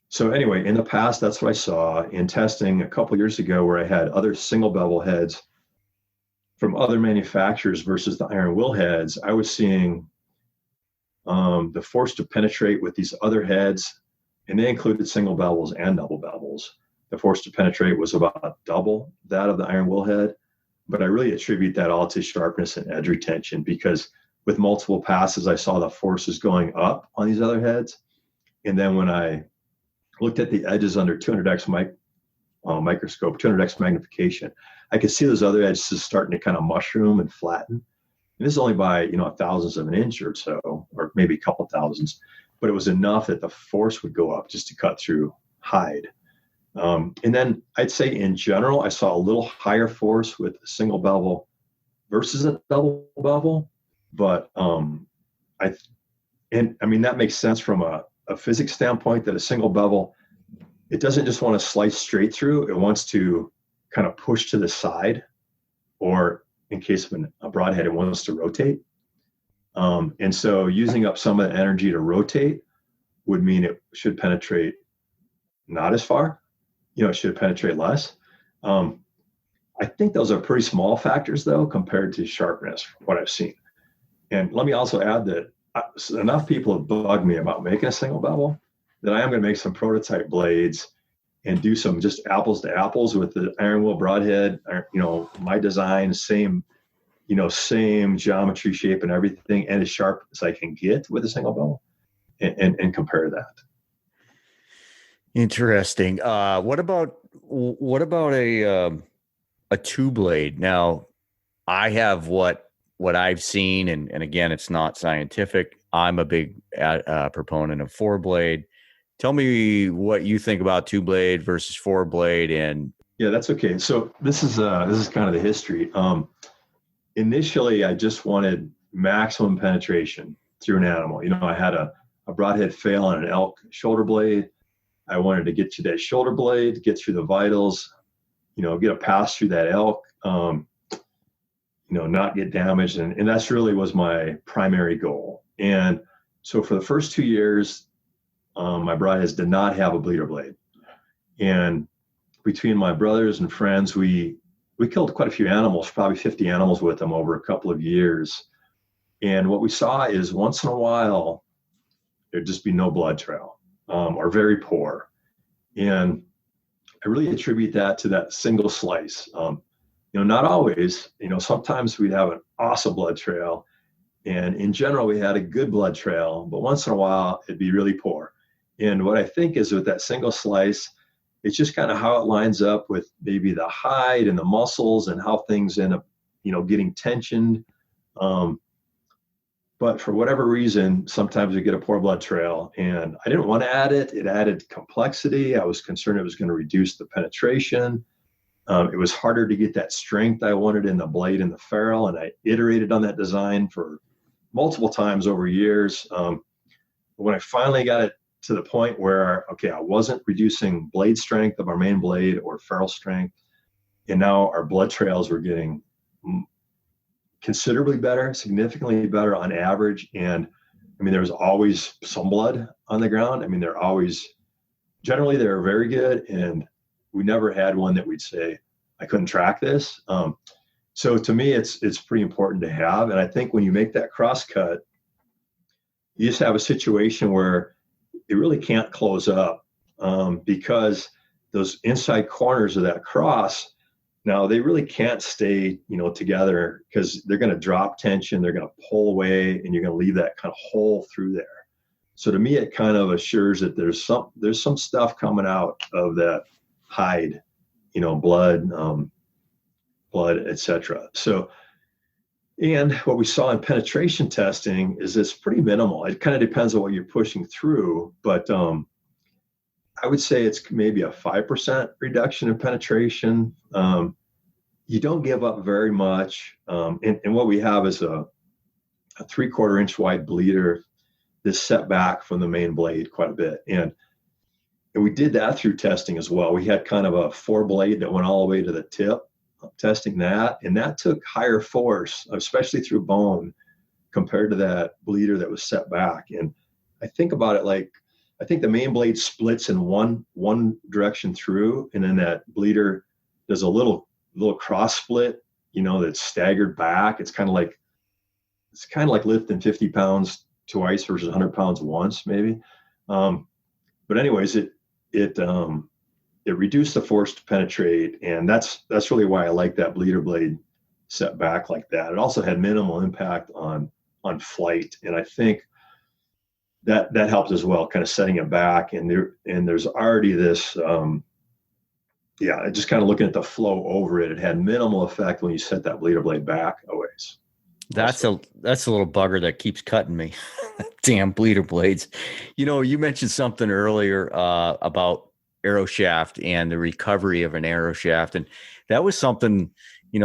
B: so anyway, in the past, that's what I saw in testing a couple years ago, where I had other single bevel heads from other manufacturers versus the iron will heads. I was seeing the force to penetrate with these other heads, and they included single bevels and double bevels, the force to penetrate was about double that of the iron will head. But I really attribute that all to sharpness and edge retention, because with multiple passes, I saw the forces going up on these other heads. And then when I looked at the edges under 200x microscope, 200x magnification, I could see those other edges starting to kind of mushroom and flatten. And this is only by, thousandths of an inch or so, or maybe a couple thousandths, but it was enough that the force would go up just to cut through hide. And then I'd say in general, I saw a little higher force with a single bevel versus a double bevel. But that makes sense from a physics standpoint, that a single bevel, it doesn't just want to slice straight through. It wants to kind of push to the side, or in case of a broadhead, it wants to rotate. And so using up some of the energy to rotate would mean it should penetrate not as far. It should penetrate less. I think those are pretty small factors, though, compared to sharpness, from what I've seen. And let me also add that enough people have bugged me about making a single bevel that I am going to make some prototype blades and do some just apples to apples with the iron will broadhead. My design, same geometry, shape, and everything, and as sharp as I can get with a single bevel, and compare that.
A: Interesting. What about a two blade? Now, I have what I've seen, and again, it's not scientific. I'm a big proponent of four blade. Tell me what you think about two blade versus four blade. And
B: yeah, that's okay. So this is kind of the history. Initially, I just wanted maximum penetration through an animal. I had a broadhead fail on an elk shoulder blade. I wanted to get to that shoulder blade, get through the vitals, get a pass through that elk, not get damaged. And that's really was my primary goal. And so for the first 2 years, my broadheads did not have a bleeder blade. And between my brothers and friends, we killed quite a few animals, probably 50 animals with them over a couple of years. And what we saw is once in a while, there'd just be no blood trail, or very poor. And I really attribute that to that single slice. Not always, sometimes we'd have an awesome blood trail. And in general, we had a good blood trail, but once in a while, it'd be really poor. And what I think is with that single slice, it's just kind of how it lines up with maybe the hide and the muscles and how things end up, getting tensioned. But for whatever reason, sometimes we get a poor blood trail, and I didn't want to add it. It added complexity. I was concerned it was going to reduce the penetration. It was harder to get that strength I wanted in the blade and the ferrule, and I iterated on that design for multiple times over years. When I finally got it to the point where, I wasn't reducing blade strength of our main blade or ferrule strength, and now our blood trails were getting considerably better, significantly better on average. And there was always some blood on the ground. Generally they're very good. And we never had one that we'd say, I couldn't track this. So to me, it's pretty important to have. And I think when you make that cross cut, you just have a situation where it really can't close up, because those inside corners of that cross, now they really can't stay, together, because they're going to drop tension, they're going to pull away, and you're going to leave that kind of hole through there. So to me, it kind of assures that there's some stuff coming out of that hide, blood, etc. So, and what we saw in penetration testing is it's pretty minimal. It kind of depends on what you're pushing through, but I would say it's maybe a 5% reduction in penetration. You don't give up very much. And what we have is a 3/4 inch wide bleeder that's set back from the main blade quite a bit. And we did that through testing as well. We had kind of a 4 blade that went all the way to the tip, testing that. And that took higher force, especially through bone, compared to that bleeder that was set back. And I think about it like, I think the main blade splits in one direction through, and then that bleeder does a little cross split, that's staggered back. It's kind of like lifting 50 pounds twice versus 100 pounds once, maybe. But anyways, it it reduced the force to penetrate, and that's really why I like that bleeder blade set back like that. It also had minimal impact on flight, and I think that helps as well, kind of setting it back. And there's already this, just kind of looking at the flow over it. It had minimal effect when you set that bleeder blade back a ways.
A: That's a little bugger that keeps cutting me. Damn bleeder blades. You mentioned something earlier about arrow shaft and the recovery of an arrow shaft, and that was something,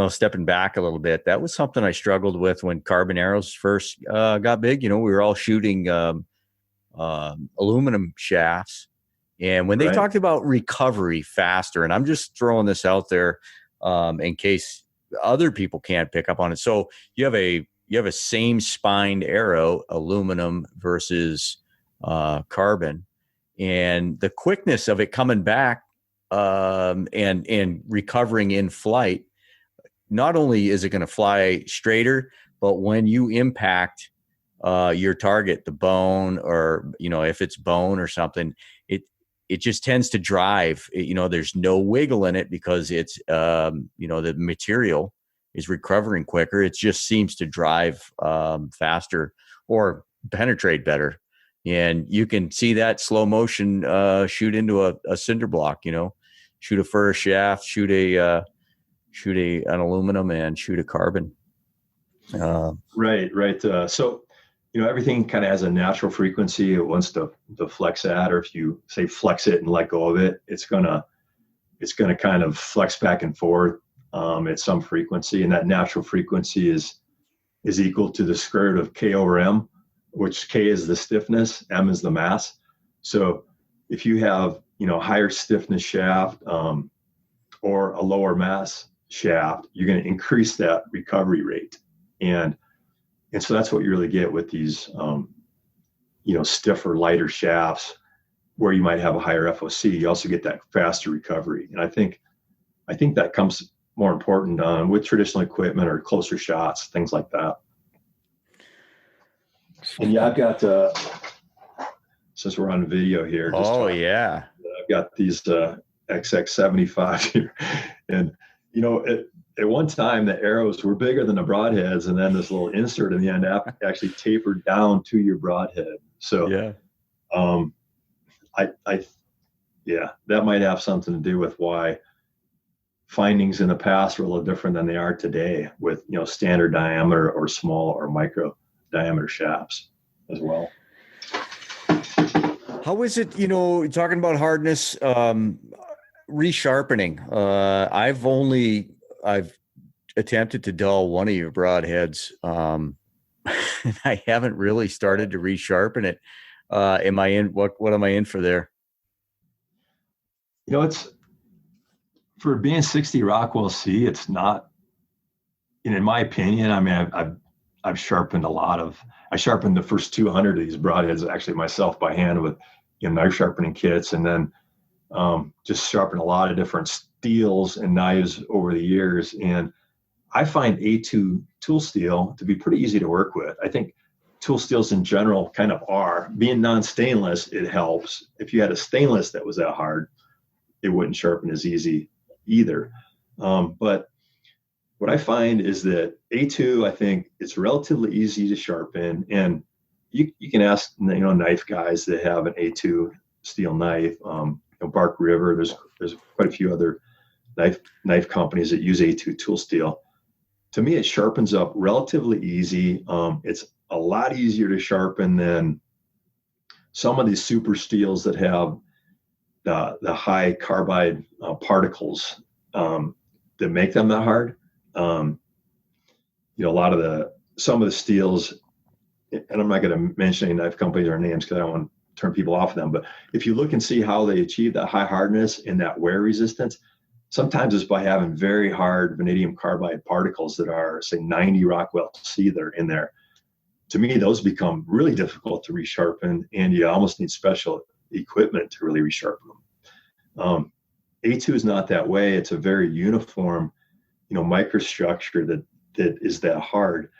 A: stepping back a little bit, that was something I struggled with when carbon arrows first got big. We were all shooting aluminum shafts, and when they talked about recovery faster, and I'm just throwing this out there in case other people can't pick up on it. So you have a same spined arrow, aluminum versus carbon, and the quickness of it coming back and recovering in flight. Not only is it going to fly straighter, but when you impact your target, the bone, or if it's bone or something, it just tends to drive. There's no wiggle in it because it's the material is recovering quicker. It just seems to drive faster or penetrate better. And you can see that slow motion shoot into a cinder block. Shoot a ferrous shaft, shoot an aluminum, and shoot a carbon.
B: Right. So everything kind of has a natural frequency it wants to flex at, or if you say flex it and let go of it, it's gonna kind of flex back and forth at some frequency, and that natural frequency is equal to the square root of K over M, which K is the stiffness, M is the mass. So if you have higher stiffness shaft or a lower mass shaft, you're going to increase that recovery rate, and so that's what you really get with these stiffer, lighter shafts where you might have a higher FOC. You also get that faster recovery, and I think that comes more important with traditional equipment or closer shots, things like that. And I've got since we're on video here. I've got these XX75 here, and at one time the arrows were bigger than the broadheads, and then this little insert in the end actually tapered down to your broadhead. So that might have something to do with why findings in the past were a little different than they are today with standard diameter or small or micro diameter shafts as well.
A: How is it, talking about hardness, resharpening? I've attempted to dull one of your broadheads. I haven't really started to resharpen it. Am I in? What am I in for there?
B: It's for being 60 Rockwell C. It's not, in my opinion. I mean, I've sharpened I sharpened the first 200 of these broadheads actually myself by hand with knife sharpening kits, and then just sharpened a lot of different steels and knives over the years. And I find A2 tool steel to be pretty easy to work with. I think tool steels in general kind of are. Being non-stainless, it helps. If you had a stainless that was that hard, it wouldn't sharpen as easy either. But what I find is that A2, I think it's relatively easy to sharpen, and you can ask knife guys that have an A2 steel knife. Bark River, there's quite a few other knife companies that use A2 tool steel. To me, it sharpens up relatively easy. It's a lot easier to sharpen than some of these super steels that have the high carbide particles that make them that hard. Some of the steels, and I'm not going to mention any knife companies or names because I don't want to turn people off of them, but if you look and see how they achieve that high hardness and that wear resistance, sometimes it's by having very hard vanadium carbide particles that are, say, 90 Rockwell C that are in there. To me, those become really difficult to resharpen, and you almost need special equipment to really resharpen them. A2 is not that way. It's a very uniform, microstructure that is that hard.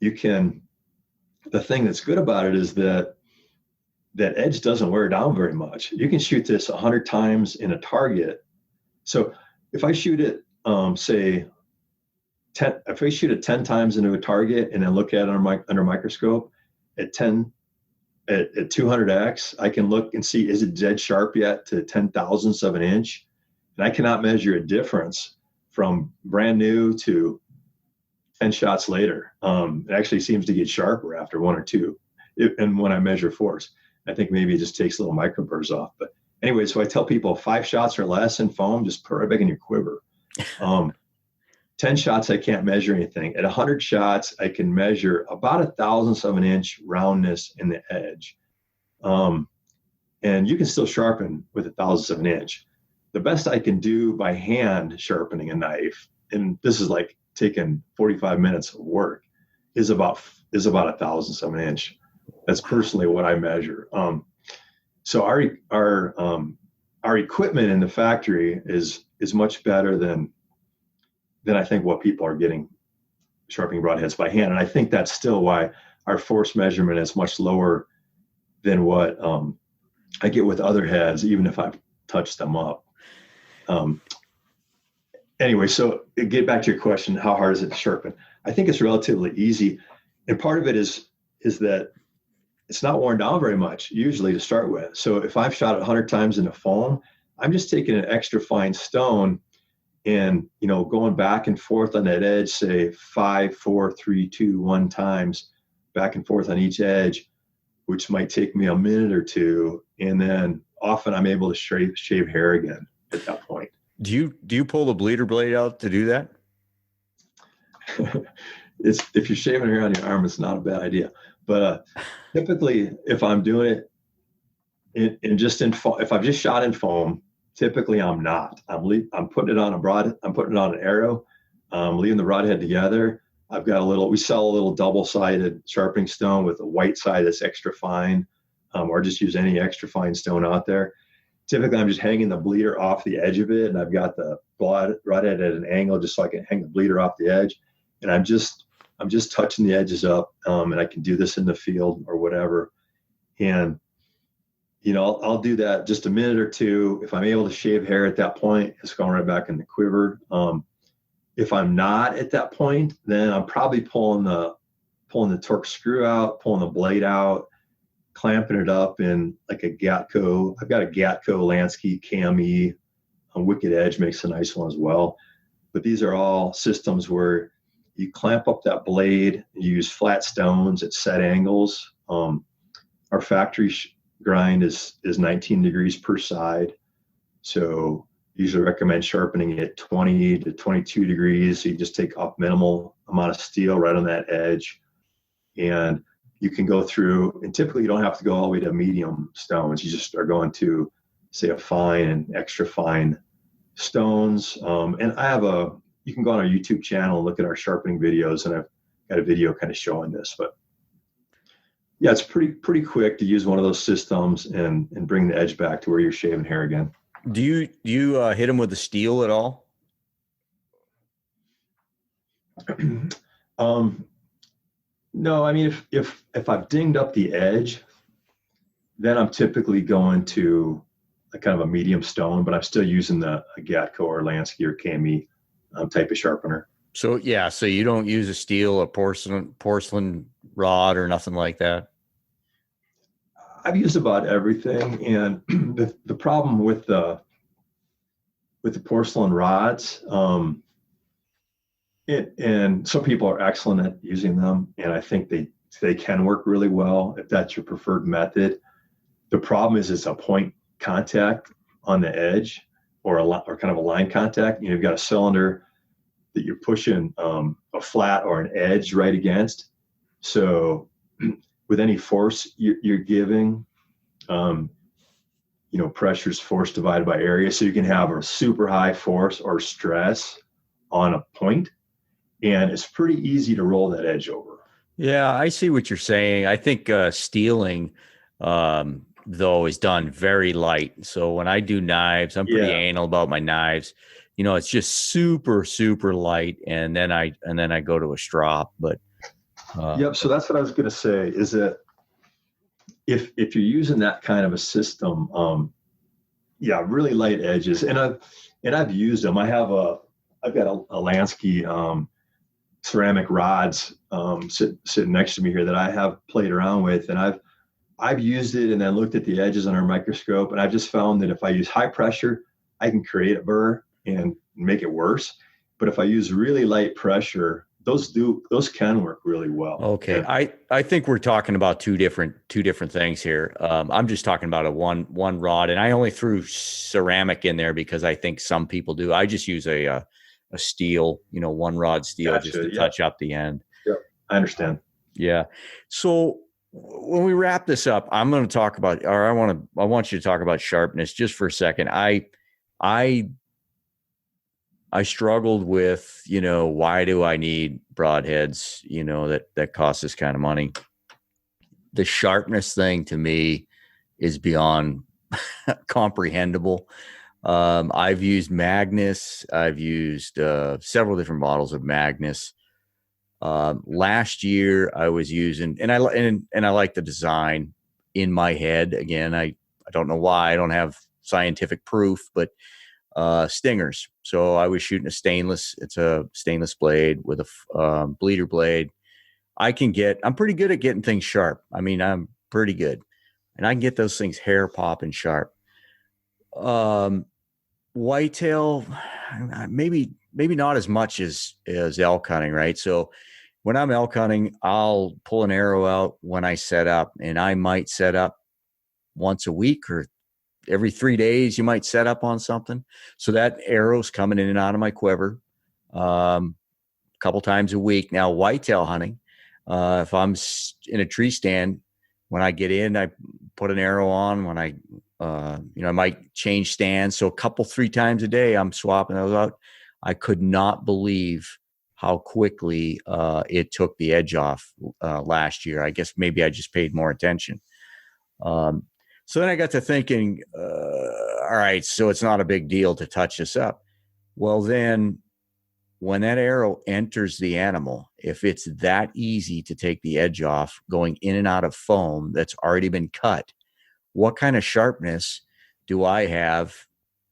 B: The thing that's good about it is that edge doesn't wear down very much. You can shoot this 100 times in a target So if I shoot it, say, if I shoot it 10 times into a target and then look at it under microscope at 200x, I can look and see, is it dead sharp yet to 10 thousandths of an inch? And I cannot measure a difference from brand new to 10 shots later. It actually seems to get sharper after one or two. And when I measure force, I think maybe it just takes little microbursts off. But anyway, so I tell people 5 shots or less in foam, just put it right back in your quiver. 10 shots, I can't measure anything. At 100 shots, I can measure about a thousandth of an inch roundness in the edge. And you can still sharpen with a thousandth of an inch. The best I can do by hand sharpening a knife, and this is like taking 45 minutes of work, is about a thousandth of an inch. That's personally what I measure. So our equipment in the factory is much better than I think what people are getting sharpening broadheads by hand. And I think that's still why our force measurement is much lower than what I get with other heads, even if I've touched them up. Anyway, so get back to your question, how hard is it to sharpen? I think it's relatively easy. And part of it is that it's not worn down very much usually to start with. So if I've shot it 100 times in a foam, I'm just taking an extra fine stone and, going back and forth on that edge, say 5, 4, 3, 2, 1 times, back and forth on each edge, which might take me a minute or two. And then often I'm able to shave hair again at that point.
A: Do you pull the bleeder blade out to do that?
B: If you're shaving hair on your arm, it's not a bad idea. But typically, if I'm doing it if I've just shot in foam, typically I'm not. I'm putting it on an arrow, leaving the broadhead together. We sell a little double-sided sharpening stone with a white side that's extra fine, or just use any extra fine stone out there. Typically, I'm just hanging the bleeder off the edge of it, and I've got the broadhead at an angle just so I can hang the bleeder off the edge. And I'm just touching the edges up, and I can do this in the field or whatever. And I'll do that just a minute or two. If I'm able to shave hair at that point, it's going right back in the quiver. If I'm not at that point, then I'm probably pulling the torque screw out, pulling the blade out, clamping it up in like a Gatco. I've got a Gatco Lansky Cam-E. Wicked Edge makes a nice one as well. But these are all systems where you clamp up that blade, you use flat stones at set angles. Our factory grind is 19 degrees per side. So usually recommend sharpening it 20 to 22 degrees. So you just take up minimal amount of steel right on that edge. And you can go through, and typically you don't have to go all the way to medium stones. You just are going to, say, a fine and extra fine stones. And you can go on our YouTube channel and look at our sharpening videos, and I've got a video kind of showing this. But yeah, it's pretty quick to use one of those systems and bring the edge back to where you're shaving hair again.
A: Do you hit them with the steel at all?
B: No, I mean, if I've dinged up the edge, then I'm typically going to a kind of a medium stone, but I'm still using a Gatco or Lansky or Cam-E type of sharpener.
A: So you don't use a steel or porcelain rod or nothing like that?
B: I've used about everything, and the problem with the porcelain rods, and some people are excellent at using them, and I think they can work really well if that's your preferred method. The problem is it's a point contact on the edge, or kind of a line contact. You've got a cylinder that you're pushing a flat or an edge right against. So with any force you're giving, pressure's force divided by area. So you can have a super high force or stress on a point, and it's pretty easy to roll that edge over.
A: Yeah, I see what you're saying. I think steeling, though, is done very light. So when I do knives, I'm pretty anal about my knives. It's just super, super light, and then I go to a strop. But
B: yep. So that's what I was going to say. Is that if you're using that kind of a system, really light edges, and and I've used them. I've got a Lansky ceramic rods sitting next to me here that I have played around with, and I've used it and then looked at the edges on our microscope, and I've just found that if I use high pressure, I can create a burr and make it worse. But if I use really light pressure, those can work really well.
A: Okay.
B: And
A: I think we're talking about two different things here. I'm just talking about a one rod, and I only threw ceramic in there because I think some people do. I just use a steel, one rod steel, just to touch up the end.
B: Yep. I understand.
A: Yeah. So when we wrap this up, I'm going to talk about, or I want you to talk about sharpness just for a second. I struggled with, why do I need broadheads, that cost this kind of money? The sharpness thing to me is beyond comprehensible. I've used Magnus. I've used several different models of Magnus. Last year I was using, and I like the design in my head. Again, I don't know why. I don't have scientific proof, but stingers. So I was shooting it's a stainless blade with a bleeder blade. I'm pretty good at getting things sharp. I mean, I'm pretty good, and I can get those things hair popping sharp. Whitetail, maybe not as much as elk hunting, right? So when I'm elk hunting, I'll pull an arrow out when I set up, and I might set up once a week or every 3 days. You might set up on something. So that arrow's coming in and out of my quiver a couple times a week. Now, whitetail hunting, if I'm in a tree stand, when I get in, I put an arrow on. When I might change stands. So 3 times a day, I'm swapping those out. I could not believe how quickly it took the edge off last year. I guess maybe I just paid more attention. So then I got to thinking, all right, so it's not a big deal to touch this up. Well, then when that arrow enters the animal, if it's that easy to take the edge off going in and out of foam that's already been cut, what kind of sharpness do I have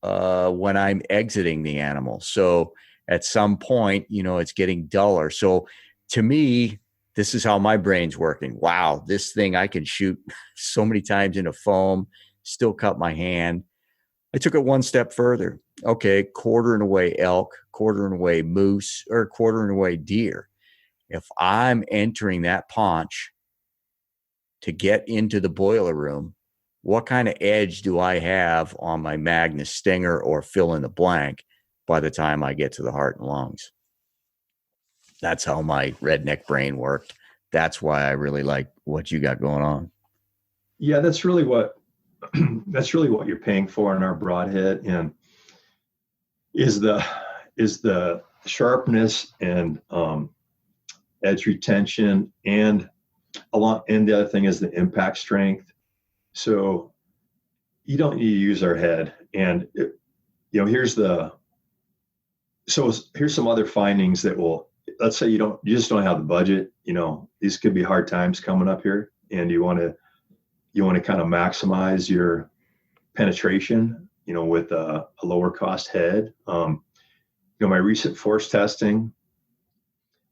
A: when I'm exiting the animal? So at some point, it's getting duller. So to me, this is how my brain's working. Wow, this thing I can shoot so many times into foam, still cut my hand. I took it one step further. Okay, quartering away elk, quartering away moose, or quartering away deer. If I'm entering that paunch to get into the boiler room, what kind of edge do I have on my Magnus Stinger or fill in the blank by the time I get to the heart and lungs? That's how my redneck brain worked. That's why I really like what you got going on.
B: Yeah, that's really what you're paying for in our broadhead, and is the sharpness and edge retention, and the other thing is the impact strength. So you don't need to use our head. And here's some other findings that will, let's say you just don't have the budget. These could be hard times coming up here, and you want to kind of maximize your penetration, with a lower cost head. My recent force testing,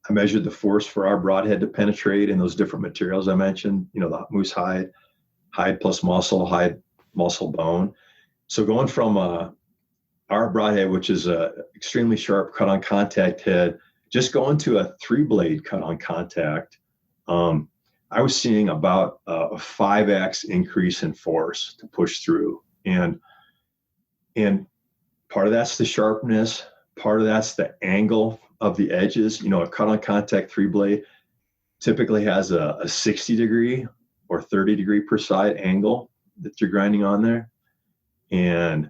B: I measured the force for our broadhead to penetrate in those different materials I mentioned, the moose hide plus muscle, hide, muscle, bone. So going from our broadhead, which is a extremely sharp cut on contact head, just going to a 3-blade cut on contact, I was seeing about a 5x increase in force to push through. And part of that's the sharpness, part of that's the angle of the edges. A cut on contact 3-blade typically has a 60 degree or 30 degree per side angle that you're grinding on there. And,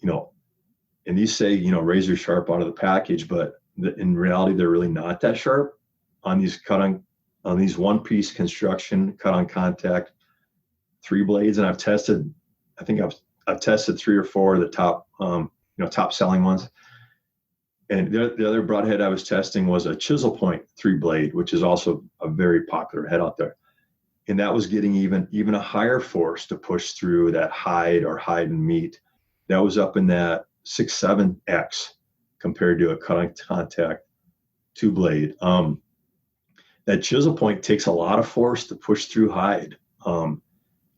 B: and these say, razor sharp out of the package, but in reality, they're really not that sharp on these one-piece construction cut on contact 3 blades. And I've tested 3 or 4 of the top selling ones. And the other broadhead I was testing was a chisel point 3-blade, which is also a very popular head out there. And that was getting even a higher force to push through that hide and meat. That was up in that 6, 7x compared to a cutting contact two blade. That chisel point takes a lot of force to push through hide. I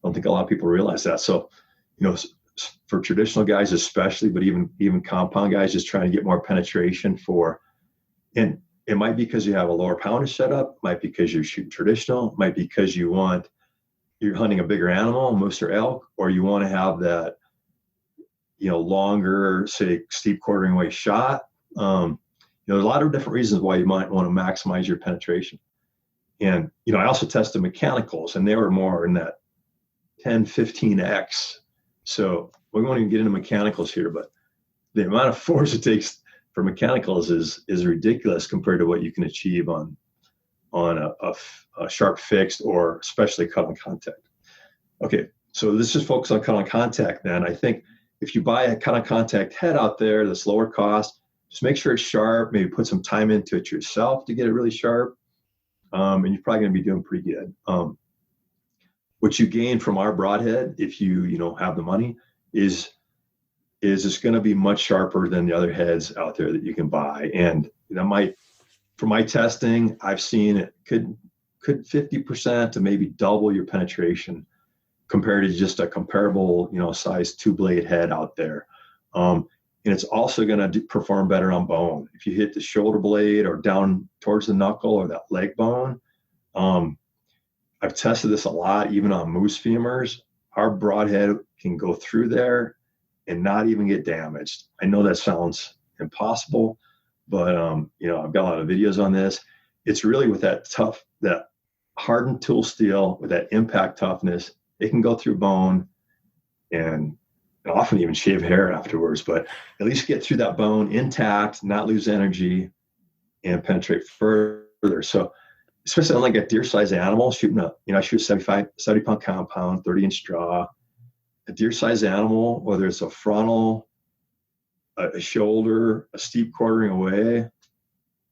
B: don't think a lot of people realize that. So, for traditional guys especially, but even compound guys just trying to get more penetration and it might be because you have a lower poundage setup, might be because you're shooting traditional, might be because you're hunting a bigger animal, moose or elk, or you want to have that, longer, say, steep quartering weight shot. There's a lot of different reasons why you might want to maximize your penetration. And, I also tested mechanicals, and they were more in that 10, 15x. So we won't even get into mechanicals here, but the amount of force it takes for mechanicals is ridiculous compared to what you can achieve on a sharp fixed or especially cut on contact. Okay, so let's just focus on cut on contact then. I think if you buy a cut on contact head out there that's lower cost, just make sure it's sharp, maybe put some time into it yourself to get it really sharp, and you're probably going to be doing pretty good. What you gain from our broadhead, if you have the money, is it's going to be much sharper than the other heads out there that you can buy. And from my testing, I've seen it could 50% to maybe double your penetration compared to just a comparable, size two blade head out there. And it's also going to perform better on bone. If you hit the shoulder blade or down towards the knuckle or that leg bone, I've tested this a lot, even on moose femurs. Our broadhead can go through there and not even get damaged. I know that sounds impossible, but I've got a lot of videos on this. It's really with that hardened tool steel with that impact toughness. It can go through bone and often even shave hair afterwards, but at least get through that bone intact, not lose energy, and penetrate further. So especially on like a deer-sized animal, I shoot 70-pound compound, 30-inch draw. A deer-sized animal, whether it's a frontal, a shoulder, a steep quartering away,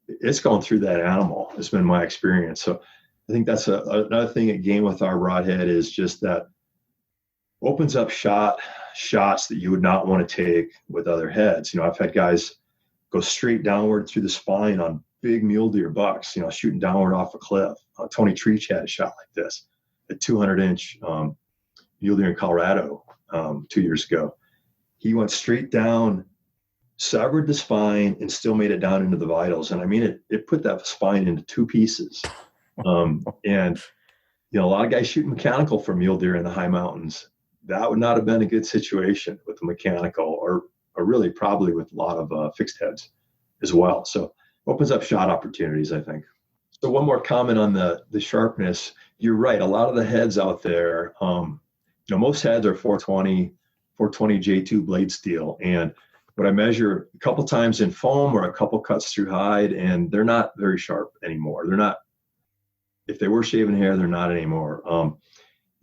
B: it's going through that animal. It's been my experience. So I think that's another thing at game with our broadhead is just that opens up shots that you would not want to take with other heads. I've had guys go straight downward through the spine on big mule deer bucks, shooting downward off a cliff. Tony Treach had a shot like this, a 200-inch mule deer in Colorado 2 years ago. He went straight down, severed the spine, and still made it down into the vitals. And I mean, it put that spine into two pieces. And a lot of guys shooting mechanical for mule deer in the high mountains. That would not have been a good situation with the mechanical, or really probably with a lot of fixed heads as well. So opens up shot opportunities, I think. So one more comment on the sharpness. You're right. A lot of the heads out there, most heads are 420 J2 blade steel. And what I measure a couple times in foam or a couple cuts through hide, and they're not very sharp anymore. They're not, if they were shaving hair, they're not anymore.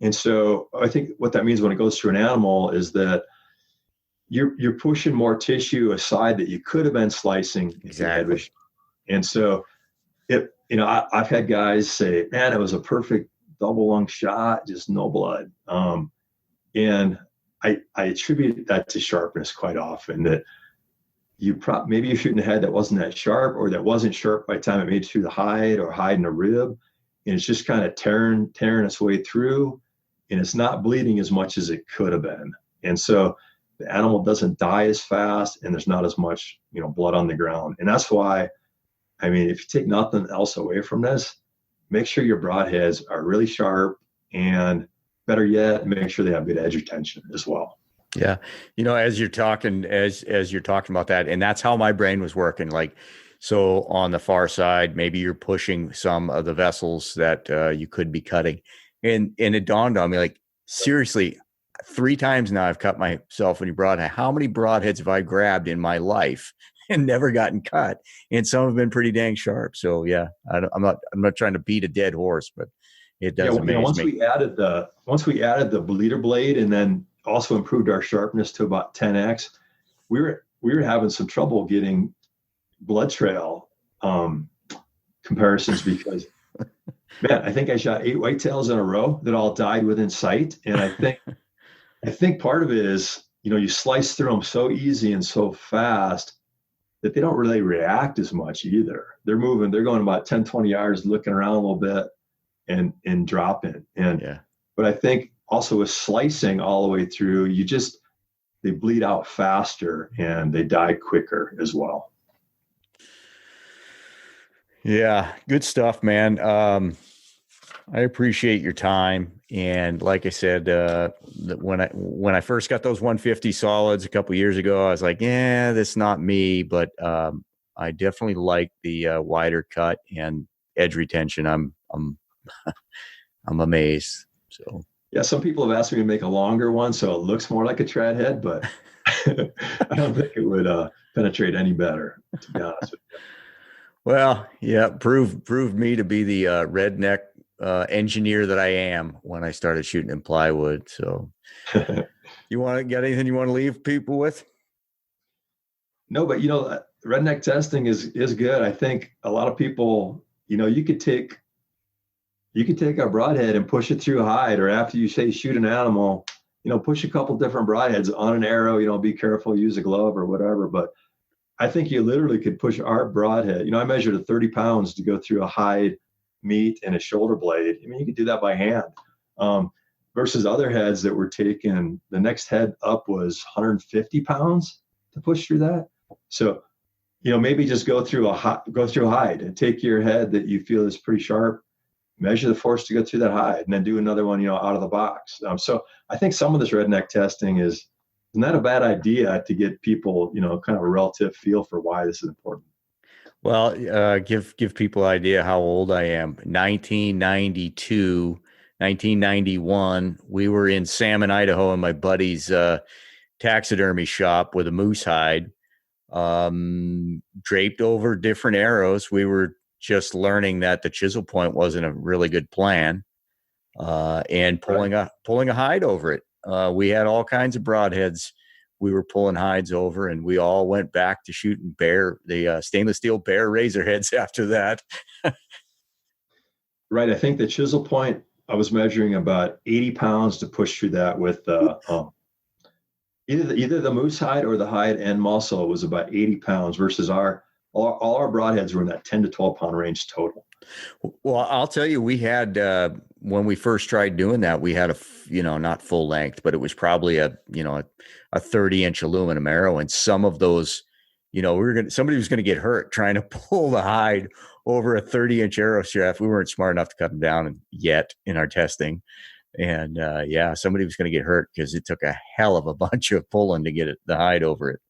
B: And so I think what that means when it goes through an animal is that you're pushing more tissue aside that you could have been slicing.
A: Exactly.
B: And so I've had guys say, man, it was a perfect double lung shot, just no blood. And I attribute that to sharpness quite often, that maybe you're shooting a head that wasn't that sharp, or that wasn't sharp by the time it made it through the hide or hide in a rib. And it's just kind of tearing its way through, and it's not bleeding as much as it could have been. And so the animal doesn't die as fast, and there's not as much, blood on the ground. And that's why, if you take nothing else away from this, make sure your broadheads are really sharp, and better yet, make sure they have good edge retention as well.
A: Yeah. As you're talking about that, and that's how my brain was working. Like, so on the far side, maybe you're pushing some of the vessels that you could be cutting. And it dawned on me, like, seriously, 3 times now I've cut myself when you broadhead. How many broadheads have I grabbed in my life and never gotten cut? And some have been pretty dang sharp. So yeah, I'm not trying to beat a dead horse, but it does amaze
B: once
A: me.
B: Once we added the bleeder blade, and then also improved our sharpness to about 10x, we were having some trouble getting blood trail comparisons, because man, I think I shot 8 whitetails in a row that all died within sight. And I think part of it is, you slice through them so easy and so fast that they don't really react as much either. They're going about 10, 20 yards, looking around a little bit and dropping. But I think also with slicing all the way through, they bleed out faster and they die quicker as well.
A: Yeah, good stuff, man. I appreciate your time. And like I said, when I first got those 150 solids a couple years ago, I was like, yeah, that's not me. But I definitely like the wider cut and edge retention. I'm amazed. So
B: yeah, some people have asked me to make a longer one so it looks more like a trad head, but I don't think it would penetrate any better, to be honest with you.
A: Well, yeah, proved me to be the redneck engineer that I am when I started shooting in plywood. So you got anything you want to leave people with?
B: No, but redneck testing is good. I think a lot of people, you could take a broadhead and push it through a hide, or after you say shoot an animal, push a couple different broadheads on an arrow, be careful, use a glove or whatever. But I think you literally could push our broadhead. I measured at 30 pounds to go through a hide, meat, and a shoulder blade. I mean, you could do that by hand. Versus other heads that were taken, the next head up was 150 pounds to push through that. So, maybe just go through a hide and take your head that you feel is pretty sharp, measure the force to go through that hide, and then do another one, out of the box. So I think some of this redneck testing is not a bad idea to get people, kind of a relative feel for why this is important.
A: Well, give people an idea how old I am. 1992, 1991, we were in Salmon, Idaho, in my buddy's taxidermy shop with a moose hide draped over different arrows. We were just learning that the chisel point wasn't a really good plan, and pulling a hide over it. We had all kinds of broadheads we were pulling hides over, and we all went back to shooting the stainless steel bear razor heads after that.
B: Right. I think the chisel point, I was measuring about 80 pounds to push through that with either the moose hide or the hide and muscle was about 80 pounds versus all our broadheads were in that 10 to 12 pound range total.
A: Well, I'll tell you, we had, when we first tried doing that, we had not full length, but it was probably a 30-inch aluminum arrow. And some of those, somebody was going to get hurt trying to pull the hide over a 30-inch arrow shaft. We weren't smart enough to cut them down yet in our testing. And somebody was going to get hurt because it took a hell of a bunch of pulling to get the hide over it.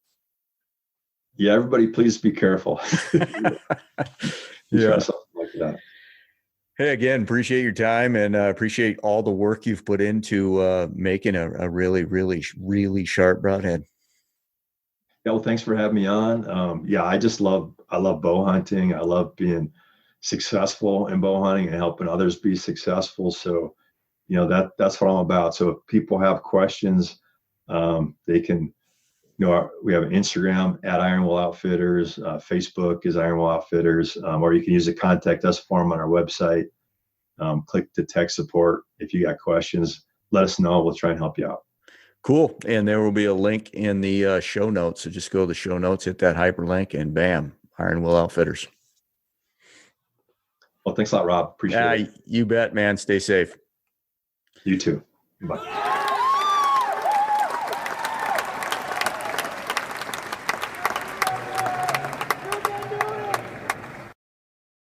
B: Yeah, everybody, please be careful.
A: Yeah.
B: Something like that.
A: Hey, again, appreciate your time and appreciate all the work you've put into making a really, really, really sharp broadhead.
B: Yeah, well, thanks for having me on. I love bow hunting. I love being successful in bow hunting and helping others be successful. So, that's what I'm about. So if people have questions, they can, we have an Instagram at Ironwell Outfitters, Facebook is Ironwell Outfitters, or you can use the contact us form on our website. Click the tech support. If you got questions, let us know. We'll try and help you out.
A: Cool. And there will be a link in the show notes. So just go to the show notes, hit that hyperlink, and bam, Ironwell Outfitters.
B: Well, thanks a lot, Rob. Appreciate it.
A: You bet, man. Stay safe.
B: You too. Bye.